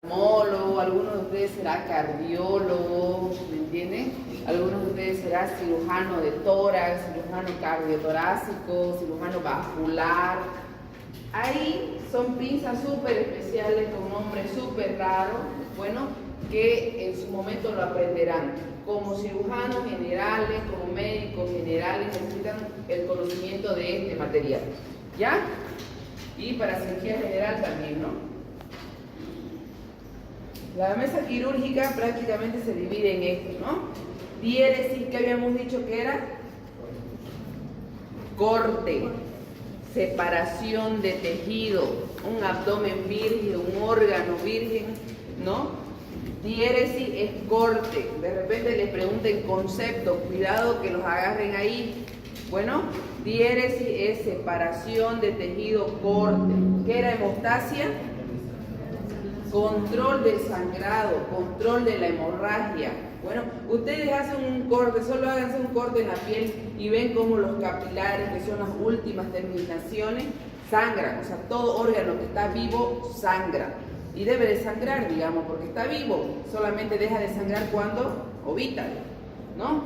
oftalmólogo, algunos de ustedes será cardiólogo, ¿me entienden? Algunos de ustedes será cirujano de tórax, cirujano cardiotorácico, cirujano vascular. Ahí son pinzas súper especiales con nombres súper raros, bueno, que en su momento lo aprenderán. Como cirujanos generales, como médicos generales, necesitan el conocimiento de este material, ¿ya? Y para cirugía general también, ¿no? La mesa quirúrgica prácticamente se divide en esto, ¿no? Diéresis, que habíamos dicho que era corte, separación de tejido, un abdomen virgen, un órgano virgen, ¿no? Diéresis es corte. De repente les pregunten concepto, cuidado que los agarren ahí. Bueno, diéresis es separación de tejido, corte. ¿Qué era hemostasia? Control del sangrado, control de la hemorragia. Bueno, ustedes hacen un corte, solo háganse un corte en la piel y ven cómo los capilares, que son las últimas terminaciones, sangran. O sea, todo órgano que está vivo sangra. Y debe de sangrar, digamos, porque está vivo. Solamente deja de sangrar cuando ovita, ¿no?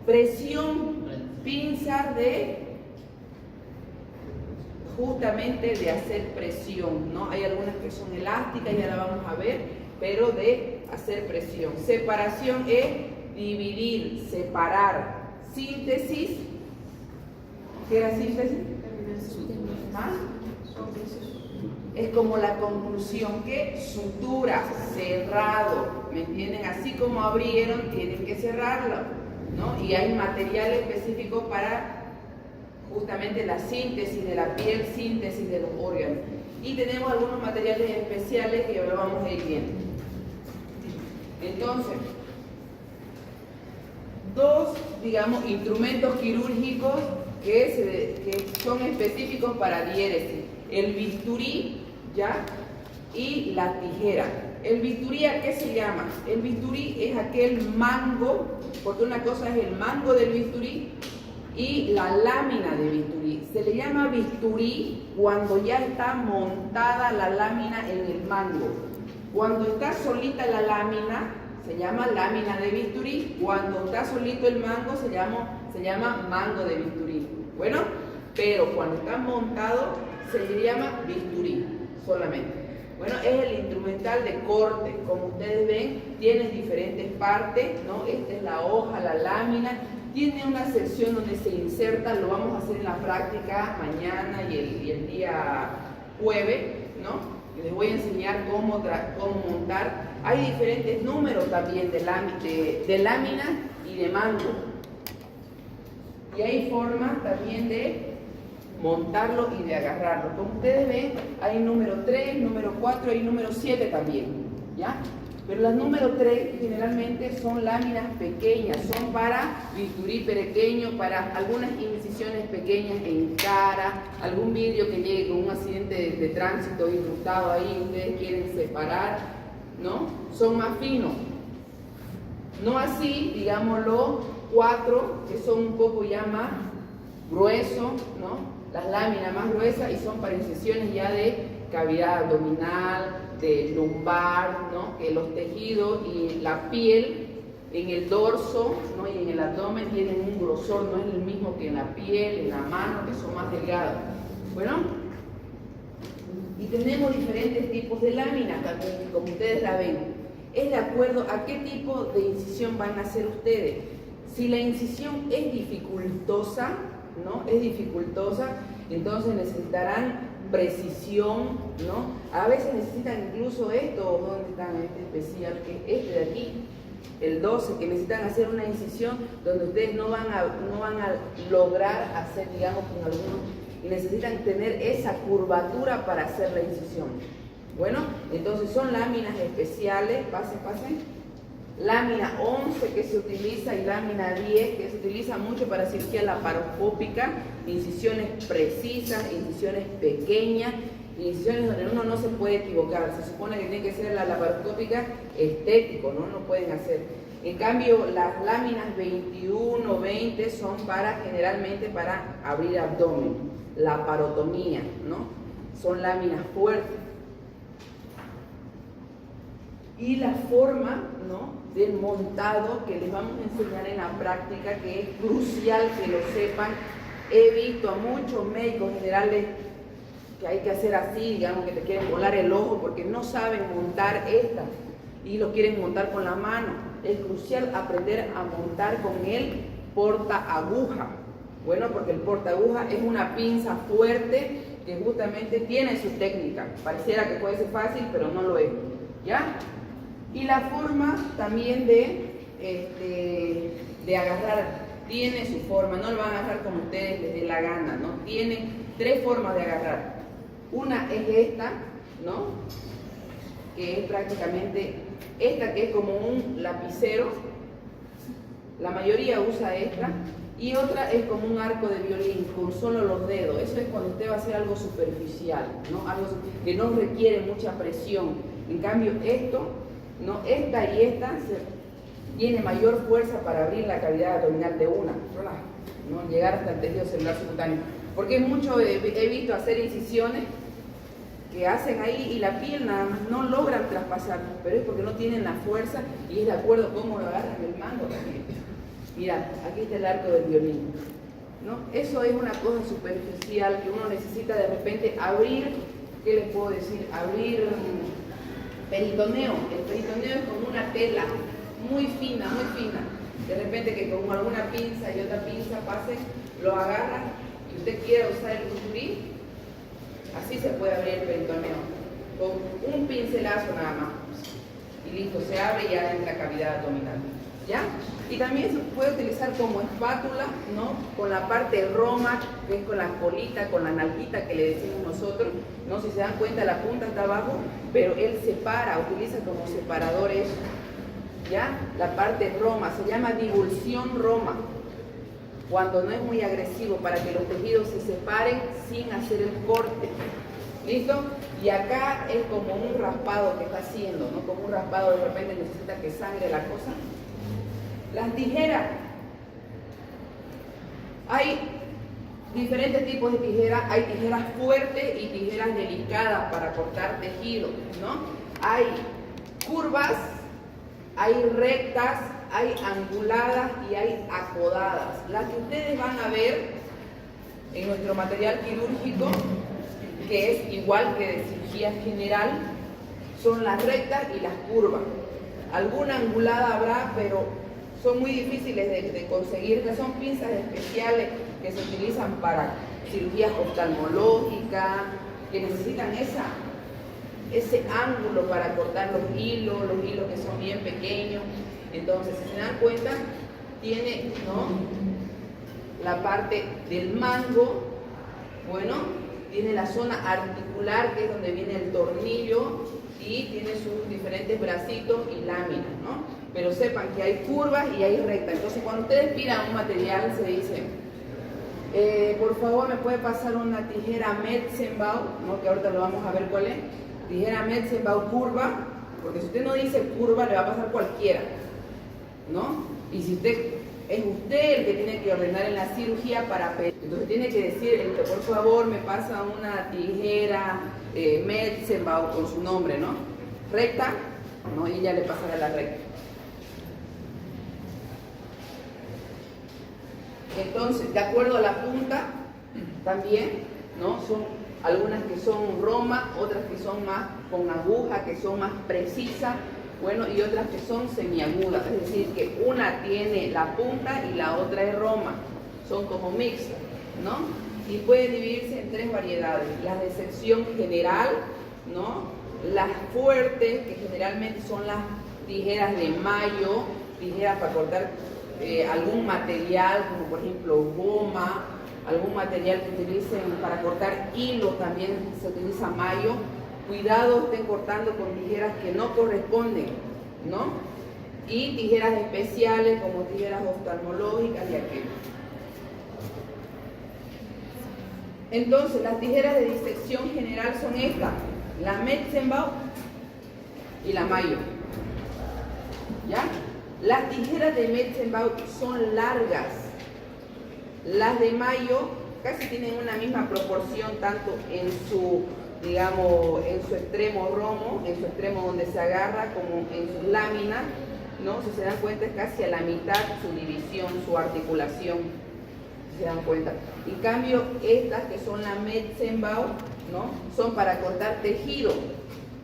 Presión, pinza de justamente de hacer presión, ¿no? Hay algunas que son elásticas, ya la vamos a ver, pero de hacer presión. Separación es dividir, separar. Síntesis, ¿qué era síntesis? ¿Ah? Es como la conclusión, que sutura, cerrado, ¿me entienden? Así como abrieron, tienen que cerrarlo, ¿no? Y hay material específico para justamente la síntesis de la piel, síntesis de los órganos. Y tenemos algunos materiales especiales que ahora vamos a ir viendo. Entonces, dos, digamos, instrumentos quirúrgicos que son específicos para diéresis. El bisturí, ¿ya? Y la tijera. ¿El bisturí a qué se llama? El bisturí es aquel mango, porque una cosa es el mango del bisturí y la lámina de bisturí. Se le llama bisturí cuando ya está montada la lámina en el mango. Cuando está solita la lámina, se llama lámina de bisturí. Cuando está solito el mango, se llama mango de bisturí. Bueno, pero cuando está montado, se le llama bisturí solamente. Bueno, es el instrumental de corte. Como ustedes ven, tiene diferentes partes, ¿no? Esta es la hoja, la lámina. Tiene una sección donde se inserta, lo vamos a hacer en la práctica mañana y el día jueves, ¿no? Les voy a enseñar cómo montar. Hay diferentes números también de lámina y de mango. Y hay formas también de montarlo y de agarrarlo. Como ustedes ven, hay número 3, número 4 y número 7 también, ¿ya? Pero las número 3 generalmente son láminas pequeñas, son para bisturí pequeño, para algunas incisiones pequeñas en cara, algún vidrio que llegue con un accidente de tránsito incrustado ahí, ustedes quieren separar, ¿no? Son más finos. No así, digámoslo, 4, que son un poco ya más gruesos, ¿no? Las láminas más gruesas y son para incisiones ya de cavidad abdominal, de lumbar, ¿no? Que los tejidos y la piel en el dorso, ¿no? Y en el abdomen tienen un grosor, no es el mismo que en la piel, en la mano, que son más delgados. Bueno, y tenemos diferentes tipos de láminas también, como ustedes la ven. Es de acuerdo a qué tipo de incisión van a hacer ustedes. Si la incisión es dificultosa, ¿no? Es dificultosa, entonces necesitarán precisión, ¿no? A veces necesitan incluso esto, ¿dónde están? Este especial, que es este de aquí, el 12, que necesitan hacer una incisión donde ustedes no van a lograr hacer, digamos, con algunos, y necesitan tener esa curvatura para hacer la incisión. Bueno, entonces son láminas especiales, pasen. Lámina 11 que se utiliza y lámina 10 que se utiliza mucho para cirugía laparoscópica, incisiones precisas, incisiones pequeñas, incisiones donde uno no se puede equivocar. Se supone que tiene que ser la laparoscópica estético, ¿no? No pueden hacer. En cambio, las láminas 21, 20 son generalmente para abrir abdomen, laparotomía, ¿no? Son láminas fuertes. y la forma, ¿no?, del montado que les vamos a enseñar en la práctica, que es crucial que lo sepan. He visto a muchos médicos generales que hay que hacer así, digamos que te quieren volar el ojo porque no saben montar esta y lo quieren montar con la mano. Es crucial aprender a montar con el porta aguja. Bueno, porque el porta aguja es una pinza fuerte que justamente tiene su técnica. Pareciera que puede ser fácil, pero no lo es, ¿ya? Y la forma también de agarrar tiene su forma, no lo van a agarrar como ustedes les dé la gana, ¿no? Tiene 3 formas de agarrar. Una es esta, ¿no?, que es prácticamente esta, que es como un lapicero. La mayoría usa esta. Y otra es como un arco de violín, con solo los dedos. Eso es cuando usted va a hacer algo superficial, ¿no?, algo que no requiere mucha presión. En cambio, esto, ¿no?, esta y esta tiene mayor fuerza para abrir la cavidad abdominal de una, ¿no?, llegar hasta el tejido celular subcutáneo. Porque mucho he visto hacer incisiones que hacen ahí y la piel nada más no logran traspasar, pero es porque no tienen la fuerza y es de acuerdo cómo lo agarran el mango también. Mira, aquí está el arco del violín, ¿no? Eso es una cosa superficial que uno necesita de repente abrir. ¿Qué les puedo decir? Abrir peritoneo. El peritoneo es como una tela muy fina, muy fina. De repente que con alguna pinza y otra pinza pase, lo agarra y usted quiera usar el bisturí, así se puede abrir el peritoneo. Con un pincelazo nada más. Y listo, se abre y ya entra la cavidad abdominal. ¿Ya? Y también se puede utilizar como espátula, ¿no?, con la parte roma, que es con la colita, con la nalguita que le decimos nosotros, ¿no? Si se dan cuenta, la punta está abajo, pero él separa, utiliza como separador eso, ¿ya? La parte roma, se llama divulsión roma, cuando no es muy agresivo, para que los tejidos se separen sin hacer el corte. ¿Listo? Y acá es como un raspado que está haciendo, ¿no? Como un raspado, de repente necesita que sangre la cosa. Las tijeras. Hay diferentes tipos de tijeras. Hay tijeras fuertes y tijeras delicadas para cortar tejido, ¿no? Hay curvas, hay rectas, hay anguladas y hay acodadas. Las que ustedes van a ver en nuestro material quirúrgico, que es igual que de cirugía general, son las rectas y las curvas. Alguna angulada habrá, pero son muy difíciles de conseguir, que son pinzas especiales que se utilizan para cirugías oftalmológicas, que necesitan ese ángulo para cortar los hilos que son bien pequeños. Entonces, si se dan cuenta, tiene, ¿no?, la parte del mango, bueno, tiene la zona articular, que es donde viene el tornillo, y tiene sus diferentes bracitos y láminas, ¿no? Pero sepan que hay curvas y hay rectas. Entonces, cuando ustedes pidan un material, se dice, por favor, ¿me puede pasar una tijera Metzenbau? ¿No?, que ahorita lo vamos a ver cuál es. Tijera Metzenbau curva, porque si usted no dice curva, le va a pasar cualquiera, ¿no? Y si es usted el que tiene que ordenar en la cirugía para pedir. Entonces tiene que decir, por favor, me pasa una tijera Metzenbau con su nombre, ¿no? Recta, ¿no? Y ya le pasará la recta. Entonces, de acuerdo a la punta, también, ¿no?, son algunas que son roma, otras que son más con aguja, que son más precisas, bueno, y otras que son semiagudas, es decir, que una tiene la punta y la otra es roma, son como mixtas, ¿no? Y pueden dividirse en 3 variedades: las de sección general, ¿no?, las fuertes, que generalmente son las tijeras de mayo, tijeras para cortar algún material, como por ejemplo goma, algún material que utilicen para cortar hilo, también se utiliza mayo. Cuidado, estén cortando con tijeras que no corresponden, ¿no? Y tijeras especiales como tijeras oftalmológicas y aquello. Entonces, las tijeras de disección general son estas: la Metzenbau y la Mayo. ¿Ya? Las tijeras de Metzenbau son largas. Las de Mayo casi tienen una misma proporción, tanto en su digamos, en su extremo romo, en su extremo donde se agarra, como en sus láminas, ¿no? Si se dan cuenta, es casi a la mitad su división, su articulación, si se dan cuenta. En cambio, estas que son la Metzenbau, ¿no? Son para cortar tejido.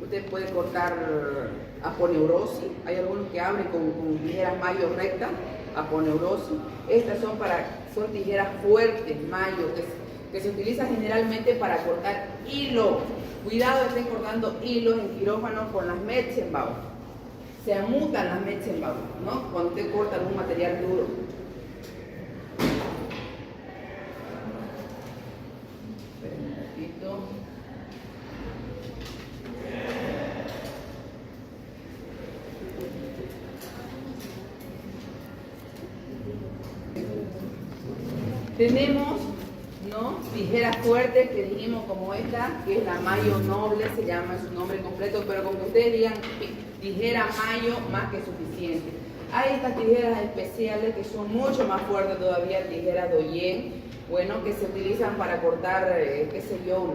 Usted puede cortar aponeurosis, hay algunos que abren con tijeras mayo recta, aponeurosis. Estas son tijeras fuertes, mayo, que se utilizan generalmente para cortar hilo. Cuidado, estén cortando hilos en quirófano con las Metzenbau. Se amutan las Metzenbau, ¿no? Cuando usted corta algún material duro. Esperen un poquito. Tenemos, ¿no? Tijeras fuertes que dijimos como esta, que es la Mayo Noble, se llama su nombre completo, pero como ustedes digan tijera Mayo, más que suficiente. Hay estas tijeras especiales que son mucho más fuertes todavía, tijeras Doyen, bueno, que se utilizan para cortar, qué sé yo,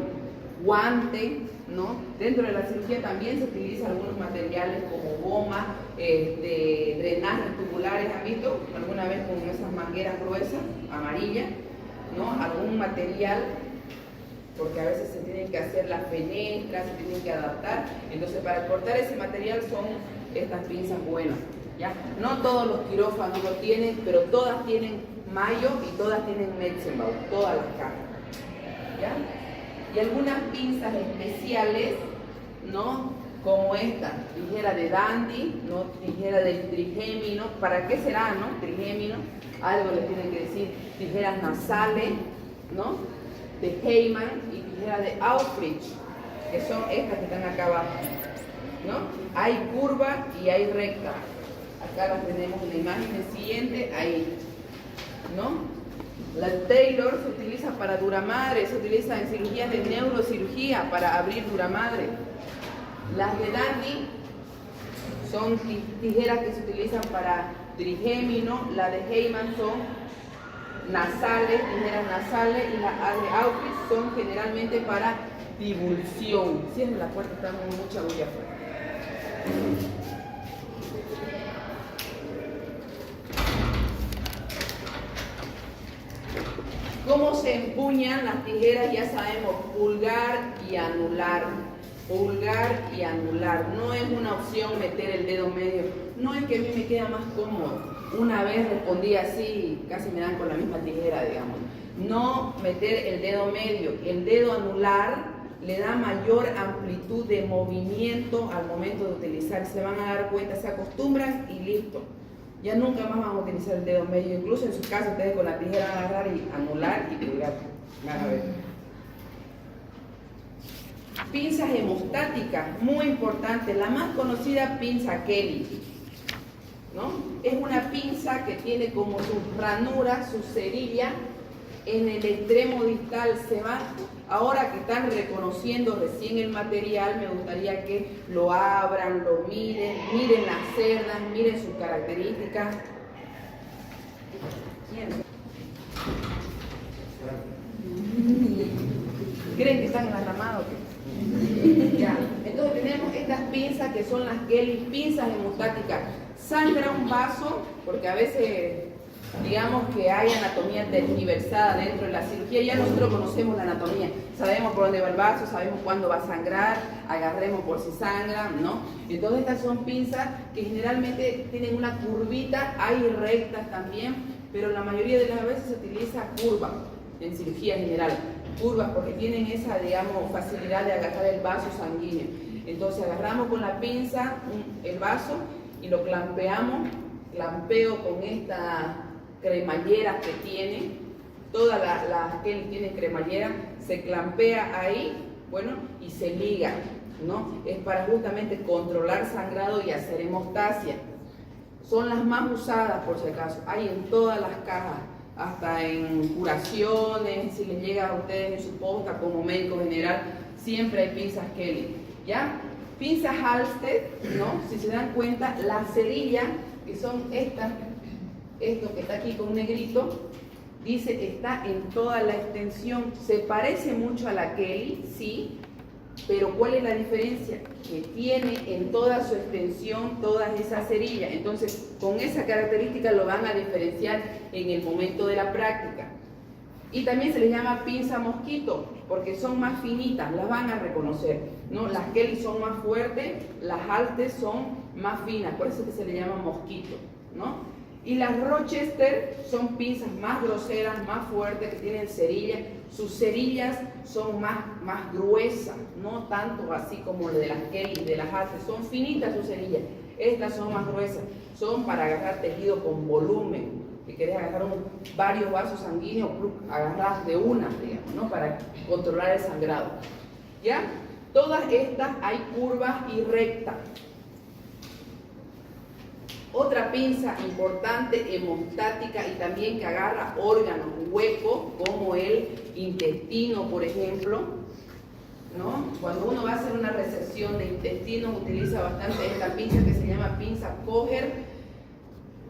guante, ¿no? Dentro de la cirugía también se utilizan algunos materiales como goma, de drenajes tubulares, ¿han visto? Alguna vez con esas mangueras gruesas, amarillas, ¿no? Algún material, porque a veces se tienen que hacer las fenestras, se tienen que adaptar. Entonces, para cortar ese material son estas pinzas buenas, ¿ya? No todos los quirófanos lo tienen, pero todas tienen Mayo y todas tienen Metzenbau, todas las cajas, ¿ya? Y algunas pinzas especiales, ¿no? Como esta, tijera de Dandy, ¿no? Tijera del trigémino. ¿Para qué será, no? Trigémino, algo le tienen que decir. Tijeras nasales, ¿no? De Heyman y tijera de Aufrich, que son estas que están acá abajo, ¿no? Hay curva y hay recta. Acá las tenemos en la imagen siguiente, ahí, ¿no? La Taylor se utiliza para duramadre, se utiliza en cirugías de neurocirugía para abrir duramadre. Las de Dandy son tijeras que se utilizan para trigémino, las de Heyman son nasales, tijeras nasales, y las de Aufrich son generalmente para divulsión. Cierren la puerta, estamos en mucha bulla afuera. ¿Cómo se empuñan las tijeras? Ya sabemos, pulgar y anular. Pulgar y anular. No es una opción meter el dedo medio. No es que a mí me queda más cómodo. Una vez respondí así, casi me dan con la misma tijera, digamos. No meter el dedo medio. El dedo anular le da mayor amplitud de movimiento al momento de utilizar. Se van a dar cuenta, se acostumbran y listo. Ya nunca más van a utilizar el dedo medio. Incluso en su caso ustedes con la tijera van a agarrar y anular y pulgar. Van a ver. Pinzas hemostáticas, muy importante. La más conocida, pinza Kelly, ¿no? Es una pinza que tiene como sus ranuras, su cerilla en el extremo distal. Se va. Ahora que están reconociendo recién el material, me gustaría que lo abran, lo miren, miren las cerdas, miren sus características. ¿Creen que están en la ramada o qué? Ya. Entonces tenemos estas pinzas que son las Kelly, pinzas hemostáticas. Sangra un vaso, porque a veces, digamos que hay anatomía tergiversada dentro de la cirugía. Ya nosotros conocemos la anatomía, sabemos por dónde va el vaso, sabemos cuándo va a sangrar, agarremos por si sangra, ¿no? Entonces estas son pinzas que generalmente tienen una curvita, hay rectas también, pero la mayoría de las veces se utiliza curva en cirugía general, curvas porque tienen esa, digamos, facilidad de agarrar el vaso sanguíneo. Entonces agarramos con la pinza el vaso y lo clampeamos, clampeo con esta cremallera que tiene, todas las que tienen cremallera, se clampea ahí, bueno, y se liga, ¿no? Es para justamente controlar sangrado y hacer hemostasia. Son las más usadas, por si acaso, hay en todas las cajas, hasta en curaciones, si les llega a ustedes en su posta como médico general, siempre hay pinzas Kelly, ¿ya? Pinzas Halsted, ¿no? Si se dan cuenta, la cerilla, que son estas, esto que está aquí con negrito, dice está en toda la extensión. Se parece mucho a la Kelly, sí, Pero ¿cuál es la diferencia? Que tiene en toda su extensión todas esas cerillas. Entonces, con esa característica lo van a diferenciar en el momento de la práctica. Y también se les llama pinza mosquito, porque son más finitas, las van a reconocer, ¿no? Las Kelly son más fuertes, las Altes son más finas, por eso es que se le llama mosquito, ¿no? Y las Rochester son pinzas más groseras, más fuertes, que tienen cerillas. Sus cerillas son más gruesas, no tanto así como de las Kelly, de las Altes. Son finitas sus cerillas, estas son más gruesas, son para agarrar tejido con volumen. Si querés agarrar varios vasos sanguíneos, agarrás de una, digamos, ¿no? Para controlar el sangrado. ¿Ya? Todas estas hay curvas y rectas. Otra pinza importante, hemostática, y también que agarra órganos huecos, como el intestino, por ejemplo, ¿no? Cuando uno va a hacer una resección de intestino, utiliza bastante esta pinza que se llama pinza Kocher.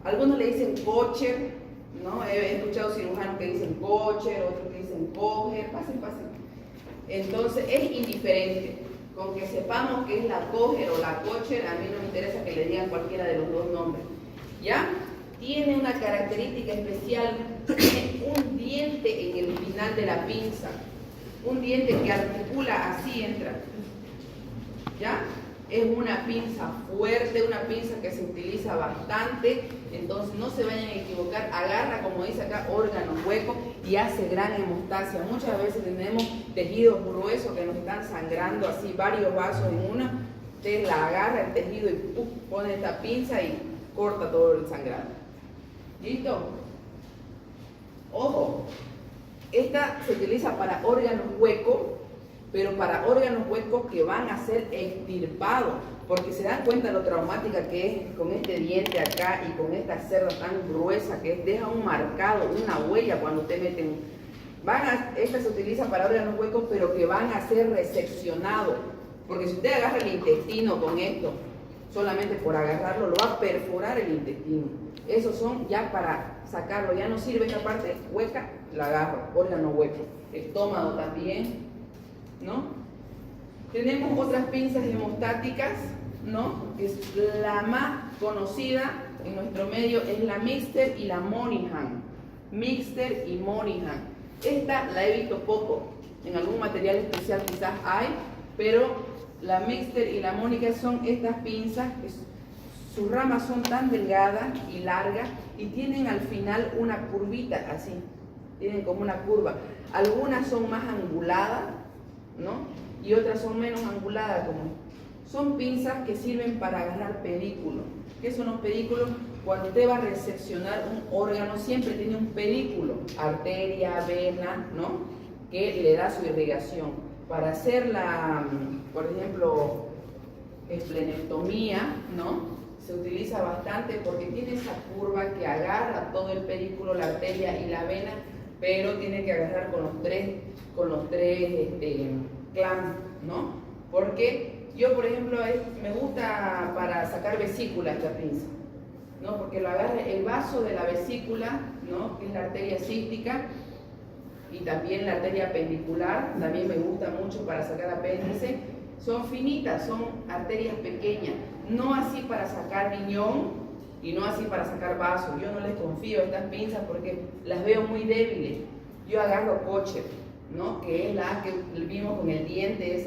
Algunos le dicen Kocher, ¿no? He escuchado cirujanos que dicen Kocher, otros que dicen Kocher. Pasen. Entonces es indiferente. Con que sepamos que es la Kocher o la Kocher, a mí no me interesa que le digan cualquiera de los dos nombres. ¿Ya? Tiene una característica especial, tiene un diente en el final de la pinza. Un diente que articula, así entra. ¿Ya? Es una pinza fuerte, una pinza que se utiliza bastante, entonces no se vayan a equivocar, agarra, como dice acá, órganos huecos y hace gran hemostasia. Muchas veces tenemos tejidos gruesos que nos están sangrando así, varios vasos en una, usted la agarra el tejido y pone esta pinza y corta todo el sangrado. ¿Listo? Ojo, esta se utiliza para órganos huecos, pero para órganos huecos que van a ser extirpados, porque se dan cuenta lo traumática que es con este diente acá y con esta cerda tan gruesa que es, deja un marcado, una huella cuando te meten. Esta se utiliza para órganos huecos, pero que van a ser reseccionados, porque si usted agarra el intestino con esto, solamente por agarrarlo, lo va a perforar el intestino. Esos son ya para sacarlo, ya no sirve esta parte hueca, la agarro, órgano hueco. Estómago también, ¿no? Tenemos otras pinzas hemostáticas, ¿no? La más conocida en nuestro medio es la Mixter y la Monaghan. Mixter y Monaghan. Esta la he visto poco, en algún material especial quizás hay, pero la Mixter y la Monaghan son estas pinzas que sus ramas son tan delgadas y largas y tienen al final una curvita así, tienen como una curva. Algunas son más anguladas, ¿no? Y otras son menos anguladas, como son pinzas que sirven para agarrar pedículos. ¿Qué son los pedículos? Cuando usted va a reseccionar un órgano, siempre tiene un pedículo, arteria, vena, ¿no? Que le da su irrigación. Para hacer por ejemplo, esplenectomía, ¿no? Se utiliza bastante porque tiene esa curva que agarra todo el pedículo, la arteria y la vena, pero tiene que agarrar con los tres clamps, ¿no? Porque yo, por ejemplo, me gusta para sacar vesícula esta pinza, ¿no? Porque lo agarra el vaso de la vesícula, ¿no? Que es la arteria cística, y también la arteria apendicular, también me gusta mucho para sacar apéndice. Son finitas, son arterias pequeñas, no así para sacar riñón y no así para sacar vaso. Yo no les confío a estas pinzas porque las veo muy débiles. Yo agarro Kocher, ¿no? Que es la que vimos con el diente,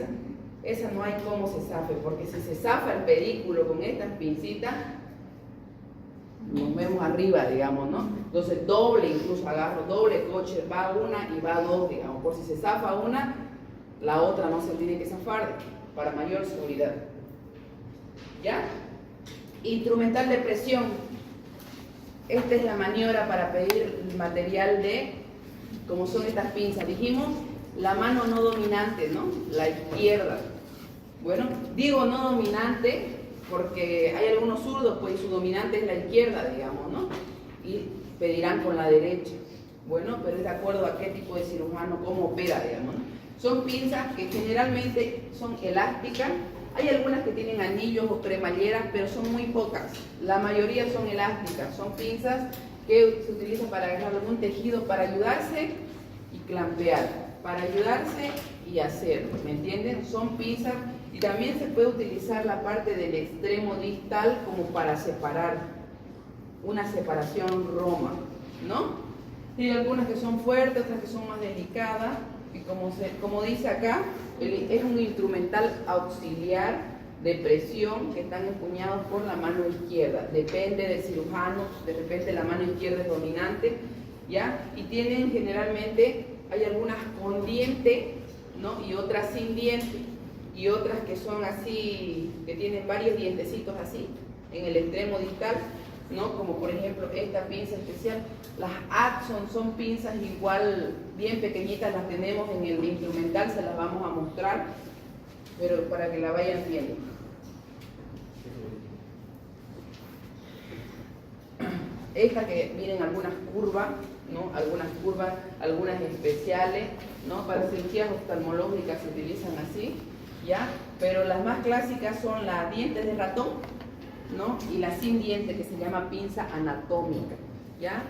esa no hay cómo se zafe, porque si se zafa el pedículo con estas pincitas, nos vemos arriba, digamos, ¿no? Entonces doble, incluso agarro doble Kocher, va una y va dos, digamos, por si se zafa una, la otra no se tiene que zafar, para mayor seguridad. ¿Ya? Instrumental de presión. Esta es la maniobra para pedir el material como son estas pinzas. Dijimos, la mano no dominante, ¿no? La izquierda. Bueno, digo no dominante porque hay algunos zurdos, pues su dominante es la izquierda, digamos, ¿no? Y pedirán con la derecha. Bueno, pero es de acuerdo a qué tipo de cirujano, cómo opera, digamos, ¿no? Son pinzas que generalmente son elásticas. Hay algunas que tienen anillos o cremalleras, pero son muy pocas. La mayoría son elásticas. Son pinzas que se utilizan para agarrar algún tejido para ayudarse y clampear. para ayudarse y hacer, ¿me entienden? Son pinzas y también se puede utilizar la parte del extremo distal como para separar, una separación roma, ¿no? Tiene algunas que son fuertes, otras que son más delicadas, y como dice acá, es un instrumental auxiliar de presión que están empuñados por la mano izquierda. Depende del cirujano, de repente la mano izquierda es dominante, ¿ya? Y tienen generalmente, hay algunas con diente, ¿no? Y otras sin diente, y otras que son así, que tienen varios dientecitos así, en el extremo distal, ¿no? Como por ejemplo esta pinza especial. Las Adson son pinzas igual, bien pequeñitas, las tenemos en el instrumental, se las vamos a mostrar, pero para que la vayan viendo. Esta que vienen algunas curvas, ¿no? Algunas curvas, algunas especiales, ¿no? Para cirugías oftalmológicas se utilizan así, ¿ya? Pero las más clásicas son las dientes de ratón, ¿no? Y la sin diente, que se llama pinza anatómica, ¿ya?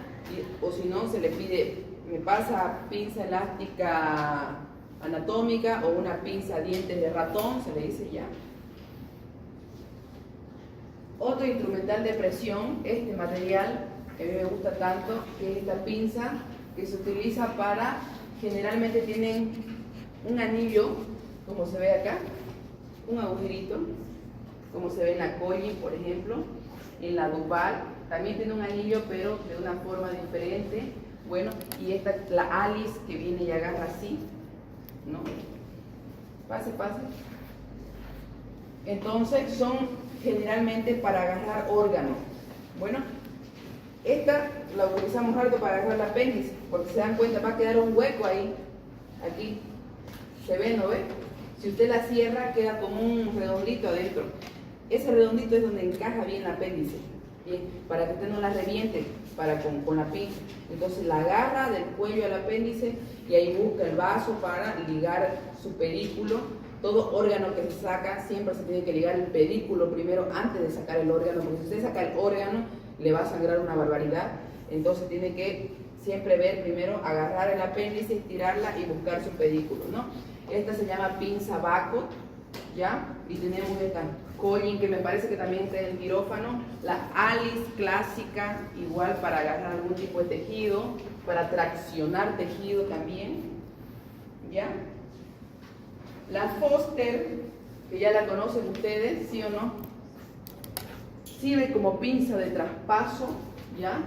O si no, se le pide, me pasa pinza elástica anatómica o una pinza dientes de ratón, se le dice ya. Otro instrumental de presión, este material que a mí me gusta tanto, que es esta pinza que se utiliza para, generalmente tienen un anillo, como se ve acá, un agujerito, como se ve en la Collin, por ejemplo, en la Duval, también tiene un anillo, pero de una forma diferente. Bueno, y esta, la Alice, que viene y agarra así, ¿no? Pase. Entonces, son generalmente para agarrar órganos. Bueno, esta la utilizamos harto para agarrar el apéndice, porque se dan cuenta, va a quedar un hueco ahí, aquí, se ve, ¿no ve? Si usted la cierra, queda como un redondito adentro. Ese redondito es donde encaja bien el apéndice, bien, para que usted no la reviente con la pinza. Entonces la agarra del cuello al apéndice y ahí busca el vaso para ligar su pedículo. Todo órgano que se saca, siempre se tiene que ligar el pedículo primero antes de sacar el órgano, porque si usted saca el órgano, le va a sangrar una barbaridad. Entonces tiene que siempre ver primero, agarrar el apéndice, estirarla y buscar su pedículo, ¿no? Esta se llama pinza Bacot, ¿ya? Y tenemos esta Collin, que me parece que también está en el quirófano. La Alice clásica, igual para agarrar algún tipo de tejido, para traccionar tejido también, ¿ya? La Foster, que ya la conocen ustedes, ¿sí o no? Sirve como pinza de traspaso, ¿ya?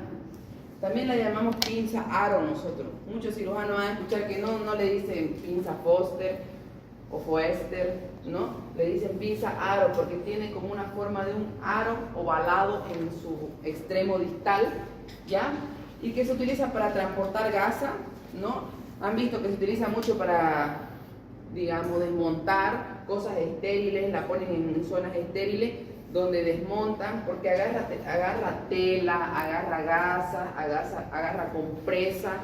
También la llamamos pinza aro nosotros. Muchos cirujanos van a escuchar que no le dicen pinza Foster o Foester, ¿no? Le dicen pinza aro porque tiene como una forma de un aro ovalado en su extremo distal, ¿ya? Y que se utiliza para transportar gasa, ¿no? Han visto que se utiliza mucho para, digamos, desmontar cosas estériles, la ponen en zonas estériles donde desmontan, porque agarra tela, agarra gasa, agarra compresa.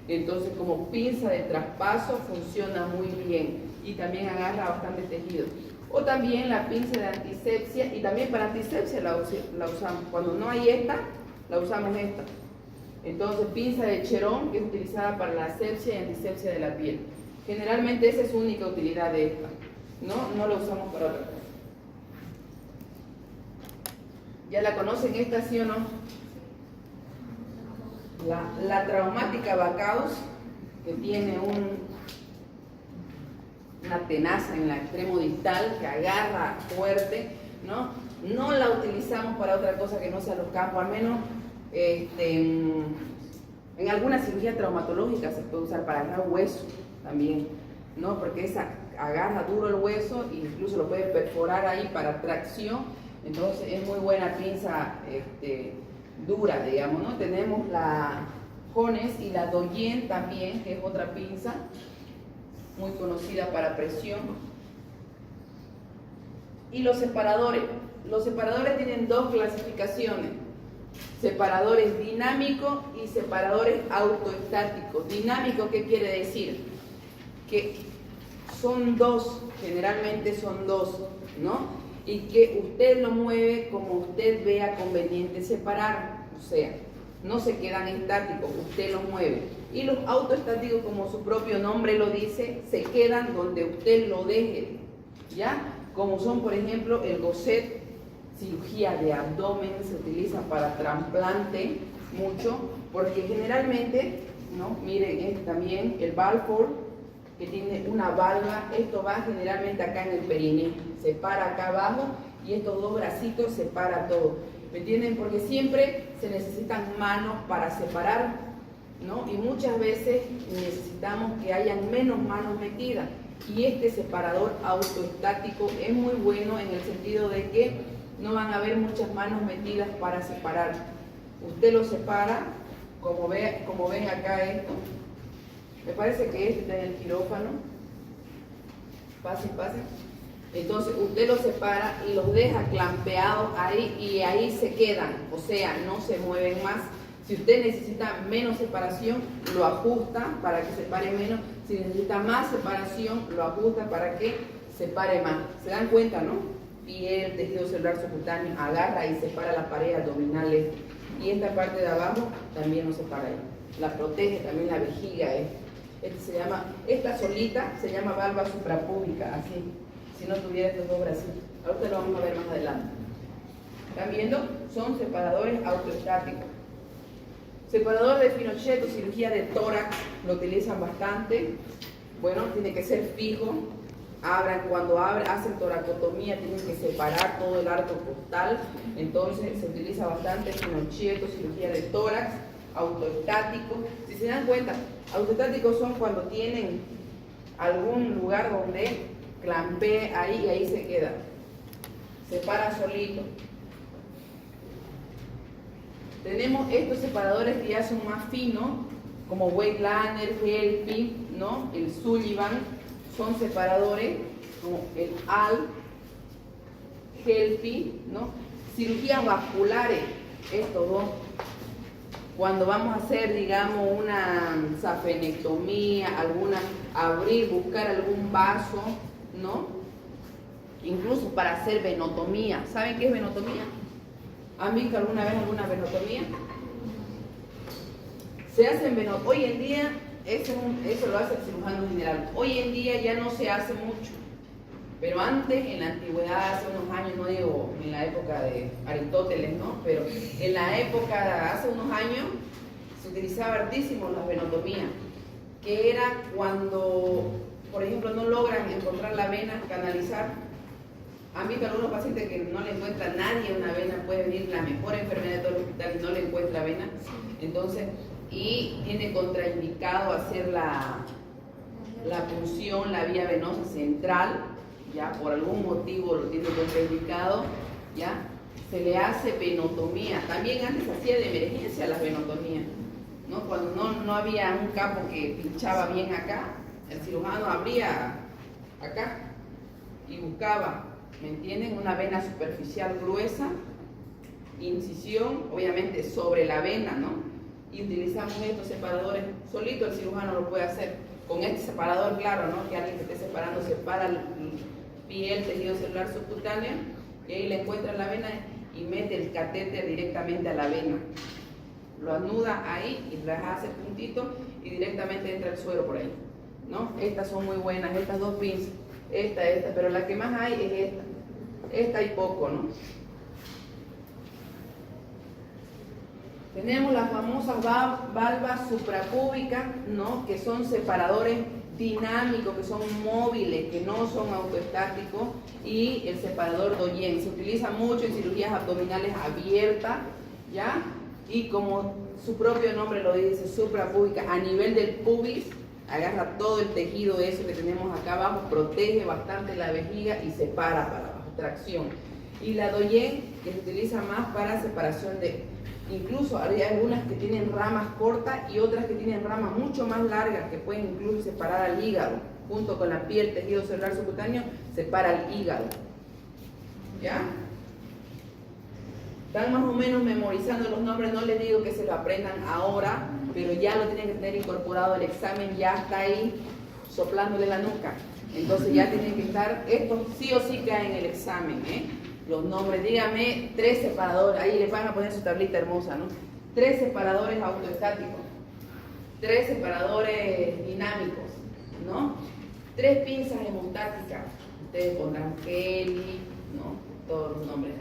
Entonces, como pinza de traspaso funciona muy bien y también agarra bastante tejido. O también la pinza de antisepsia, y también para antisepsia la usamos. Cuando no hay esta, la usamos esta. Entonces, pinza de Cherón, que es utilizada para la asepsia y antisepsia de la piel. Generalmente esa es su única utilidad de esta, no la usamos para otra cosa. ¿Ya la conocen esta, sí o no? La traumática Bacaus, que tiene una tenaza en el extremo distal que agarra fuerte, ¿no? No la utilizamos para otra cosa que no sea los campos, al menos en alguna cirugía traumatológica se puede usar para agarrar hueso también, ¿no? Porque esa agarra duro el hueso e incluso lo puede perforar ahí para tracción. Entonces es muy buena pinza dura, digamos, ¿no? Tenemos la Jones y la Doyen también, que es otra pinza muy conocida para presión. Y los separadores. Los separadores tienen dos clasificaciones: separadores dinámicos y separadores autoestáticos. Dinámico, ¿qué quiere decir? Que son dos, generalmente son dos, ¿no? Y que usted lo mueve como usted vea conveniente separar. O sea, no se quedan estáticos, usted los mueve. Y los autoestáticos, como su propio nombre lo dice, se quedan donde usted lo deje, ¿ya? Como son, por ejemplo, el Gosset, cirugía de abdomen, se utiliza para trasplante mucho, porque generalmente, ¿no? Miren, es también el Balfour, que tiene una valva, esto va generalmente acá en el perineo, se para acá abajo y estos dos bracitos se para todo, ¿me entienden? Porque siempre se necesitan manos para separar, ¿no? Y muchas veces necesitamos que hayan menos manos metidas, y este separador autoestático es muy bueno en el sentido de que no van a haber muchas manos metidas para separar. Usted lo separa, como ven acá esto. Me parece que este está en el quirófano. Pase. Entonces usted los separa y los deja clampeados ahí, y ahí se quedan, o sea, no se mueven más. Si usted necesita menos separación, lo ajusta para que separe menos. Si necesita más separación, lo ajusta para que separe más. ¿Se dan cuenta, no? Piel, tejido celular subcutáneo, agarra y separa la pared abdominal. Y esta parte de abajo también lo separa ahí. La protege también la vejiga. Esta solita se llama valva suprapúbica, así. Si no tuviera estos dos bracitos. Ahorita lo vamos a ver más adelante. ¿Están viendo? Son separadores autoestáticos. Separador de Pinochet o cirugía de tórax, lo utilizan bastante. Bueno, tiene que ser fijo. Cuando hacen toracotomía, tienen que separar todo el arco costal. Entonces se utiliza bastante Pinochet o cirugía de tórax, autoestático. Si se dan cuenta, autoestáticos son cuando tienen algún lugar donde clampee ahí y ahí se queda. Se para solito. Tenemos estos separadores que ya son más finos, como Weightliner, Helpy, ¿no? El Sullivan, son separadores como el Al, Helpy, ¿no? Cirugías vasculares, estos dos. Cuando vamos a hacer, digamos, una safenectomía, buscar algún vaso, ¿no? Incluso para hacer venotomía. ¿Saben qué es venotomía? ¿Han visto alguna vez alguna venotomía? Se hacen venotomía. Hoy en día, eso lo hace el cirujano general. Hoy en día ya no se hace mucho. Pero antes, en la antigüedad, hace unos años, no digo en la época de Aristóteles, ¿no? Pero en la época, hace unos años, se utilizaba hartísimo la venotomía, que era cuando, por ejemplo, no logran encontrar la vena, canalizar. Han visto algunos pacientes que no le encuentra nadie una vena, puede venir la mejor enfermera de todo el hospital y no le encuentra vena. Entonces, y tiene contraindicado hacer la punción, la vía venosa central, ya por algún motivo lo tiene contraindicado, ya se le hace venotomía. También antes se hacía de emergencia las venotomías, ¿no? Cuando no había un capo que pinchaba bien acá, el cirujano abría acá y buscaba, ¿me entienden? Una vena superficial gruesa, incisión, obviamente sobre la vena, ¿no? Y utilizamos estos separadores, solito el cirujano lo puede hacer. Con este separador, claro, ¿no? Que alguien que esté separando separa el piel, tejido celular subcutáneo, y ahí le encuentra la vena y mete el catéter directamente a la vena. Lo anuda ahí y le hace puntito y directamente entra el suero por ahí, ¿no? Estas son muy buenas, estas dos pins, esta, pero la que más hay es esta. Esta hay poco, ¿no? Tenemos las famosas valvas suprapúbicas, ¿no? Que son separadores dinámicos, que son móviles, que no son autoestáticos, y el separador Doyen se utiliza mucho en cirugías abdominales abiertas, ¿ya? Y como su propio nombre lo dice, suprapúbica, a nivel del pubis, agarra todo el tejido eso que tenemos acá abajo, protege bastante la vejiga y separa para abajo, tracción. Y la Doyen, que se utiliza más para separación de, incluso hay algunas que tienen ramas cortas y otras que tienen ramas mucho más largas, que pueden incluso separar al hígado, junto con la piel, tejido celular subcutáneo, separa el hígado. ¿Ya? Están más o menos memorizando los nombres, no les digo que se lo aprendan ahora, pero ya lo tienen que tener incorporado, el examen ya está ahí, soplándole la nuca. Entonces ya tienen que estar, esto sí o sí cae en el examen, ¿eh? Los nombres, dígame 3 separadores, ahí les van a poner su tablita hermosa, ¿no? 3 separadores autoestáticos, 3 separadores dinámicos, ¿no? 3 pinzas hemostáticas, ustedes pondrán Kelly, ¿no? Todos los nombres